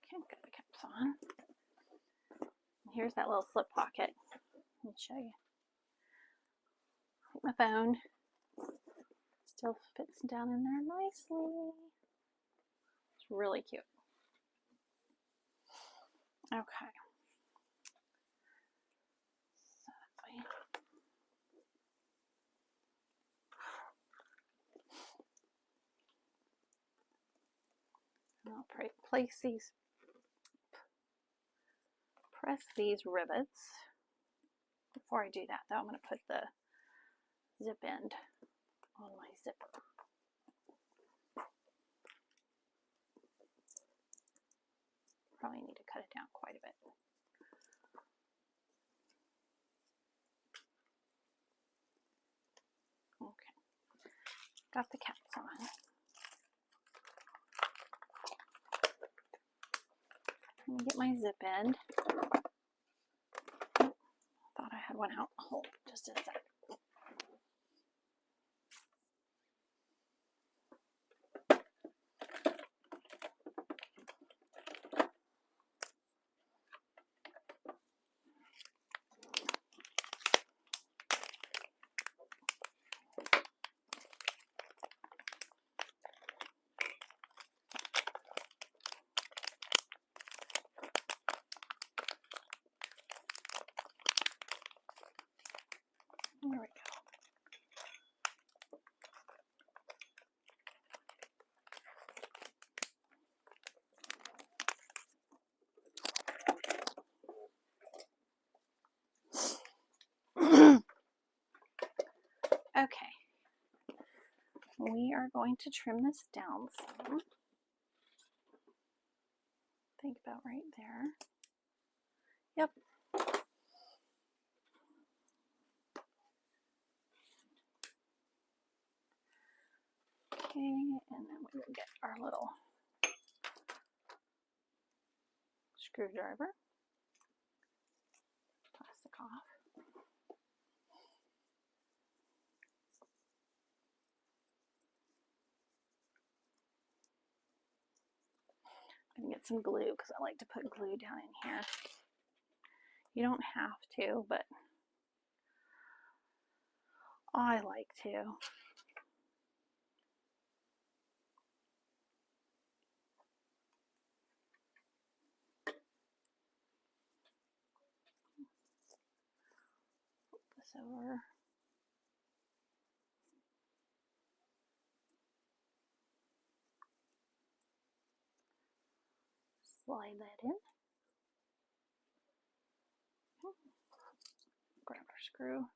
Okay, got the caps on. And here's that little slip pocket. Let me show you. My phone still fits down in there nicely. It's really cute. Okay. So that way. I'll place these, press these rivets. Before I do that though, I'm going to put the zip end on my zipper. Probably need to cut it down quite a bit. Okay, got the caps on. Let me get my zip end. Thought I had one out. Hold just a sec. There we go. Okay, we are going to trim this down some. Think about right there. Yep. Okay, and then we will get our little screwdriver. Plastic off. I'm going to get some glue because I like to put glue down in here. You don't have to, but I like to. Flip this over. Slide that in. Grab our screw.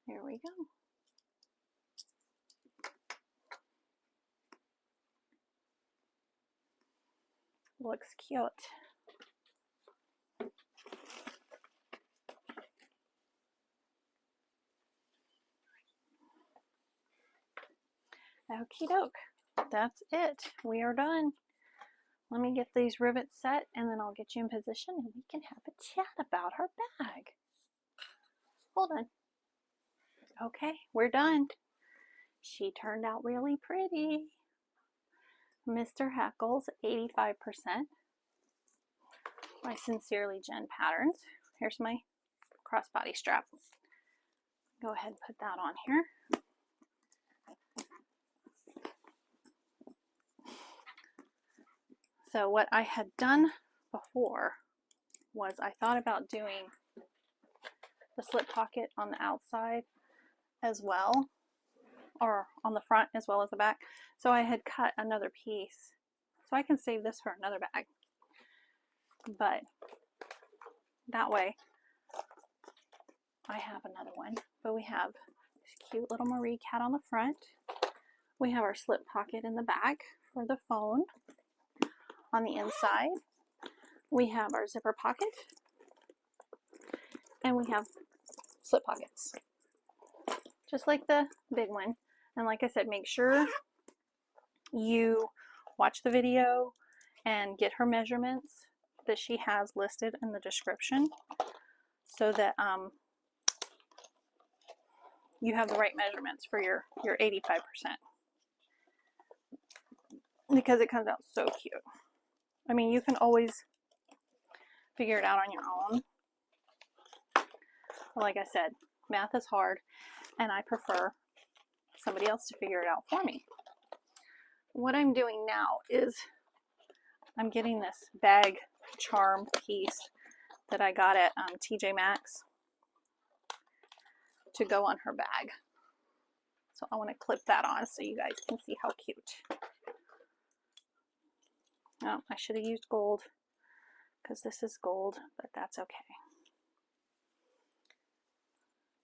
Here we go. Looks cute. Okie doke. That's it. We are done. Let me get these rivets set and then I'll get you in position and we can have a chat about our bag. Hold on. Okay, we're done. She turned out really pretty. Mr. Heckles, 85%. By Sincerely Jen Patterns. Here's my crossbody strap. Go ahead and put that on here. So what I had done before was I thought about doing the slip pocket on the outside as well, or on the front as well as the back. So I had cut another piece, so I can save this for another bag. But that way I have another one. But we have this cute little Marie cat on the front. We have our slip pocket in the back for the phone. On the inside, we have our zipper pocket, and we have slip pockets, just like the big one. And like I said, make sure you watch the video and get her measurements that she has listed in the description, so that you have the right measurements for your 85%, because it comes out so cute. I mean, you can always figure it out on your own. But like I said, math is hard, and I prefer somebody else to figure it out for me. What I'm doing now is I'm getting this bag charm piece that I got at TJ Maxx to go on her bag. So I want to clip that on so you guys can see how cute. Oh, I should have used gold, because this is gold, but that's okay.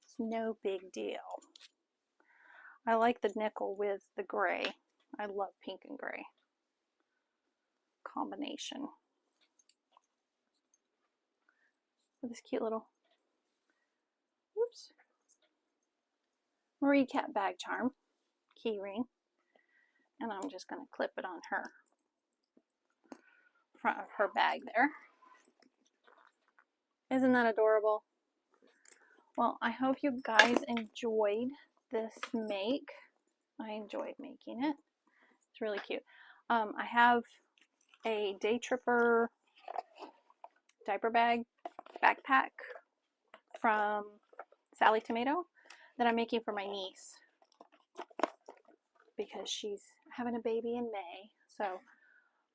It's no big deal. I like the nickel with the gray. I love pink and gray combination. With this cute little, whoops, Marie Cat bag charm key ring. And I'm just going to clip it on her front of her bag there. Isn't that adorable? Well, I hope you guys enjoyed this make. I enjoyed making it. It's really cute. I have a Day Tripper diaper bag backpack from Sally Tomato that I'm making for my niece, because she's having a baby in May. So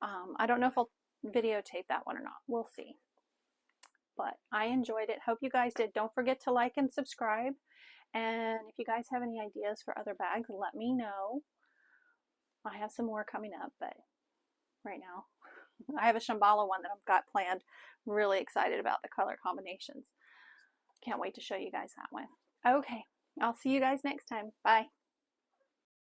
I don't know if I'll videotape that one or not. We'll see. But I enjoyed it. Hope you guys did. Don't forget to like and subscribe. And if you guys have any ideas for other bags, let me know. I have some more coming up, but right now I have a Shambhala one that I've got planned. Really excited about the color combinations. Can't wait to show you guys that one. Okay, I'll see you guys next time. Bye.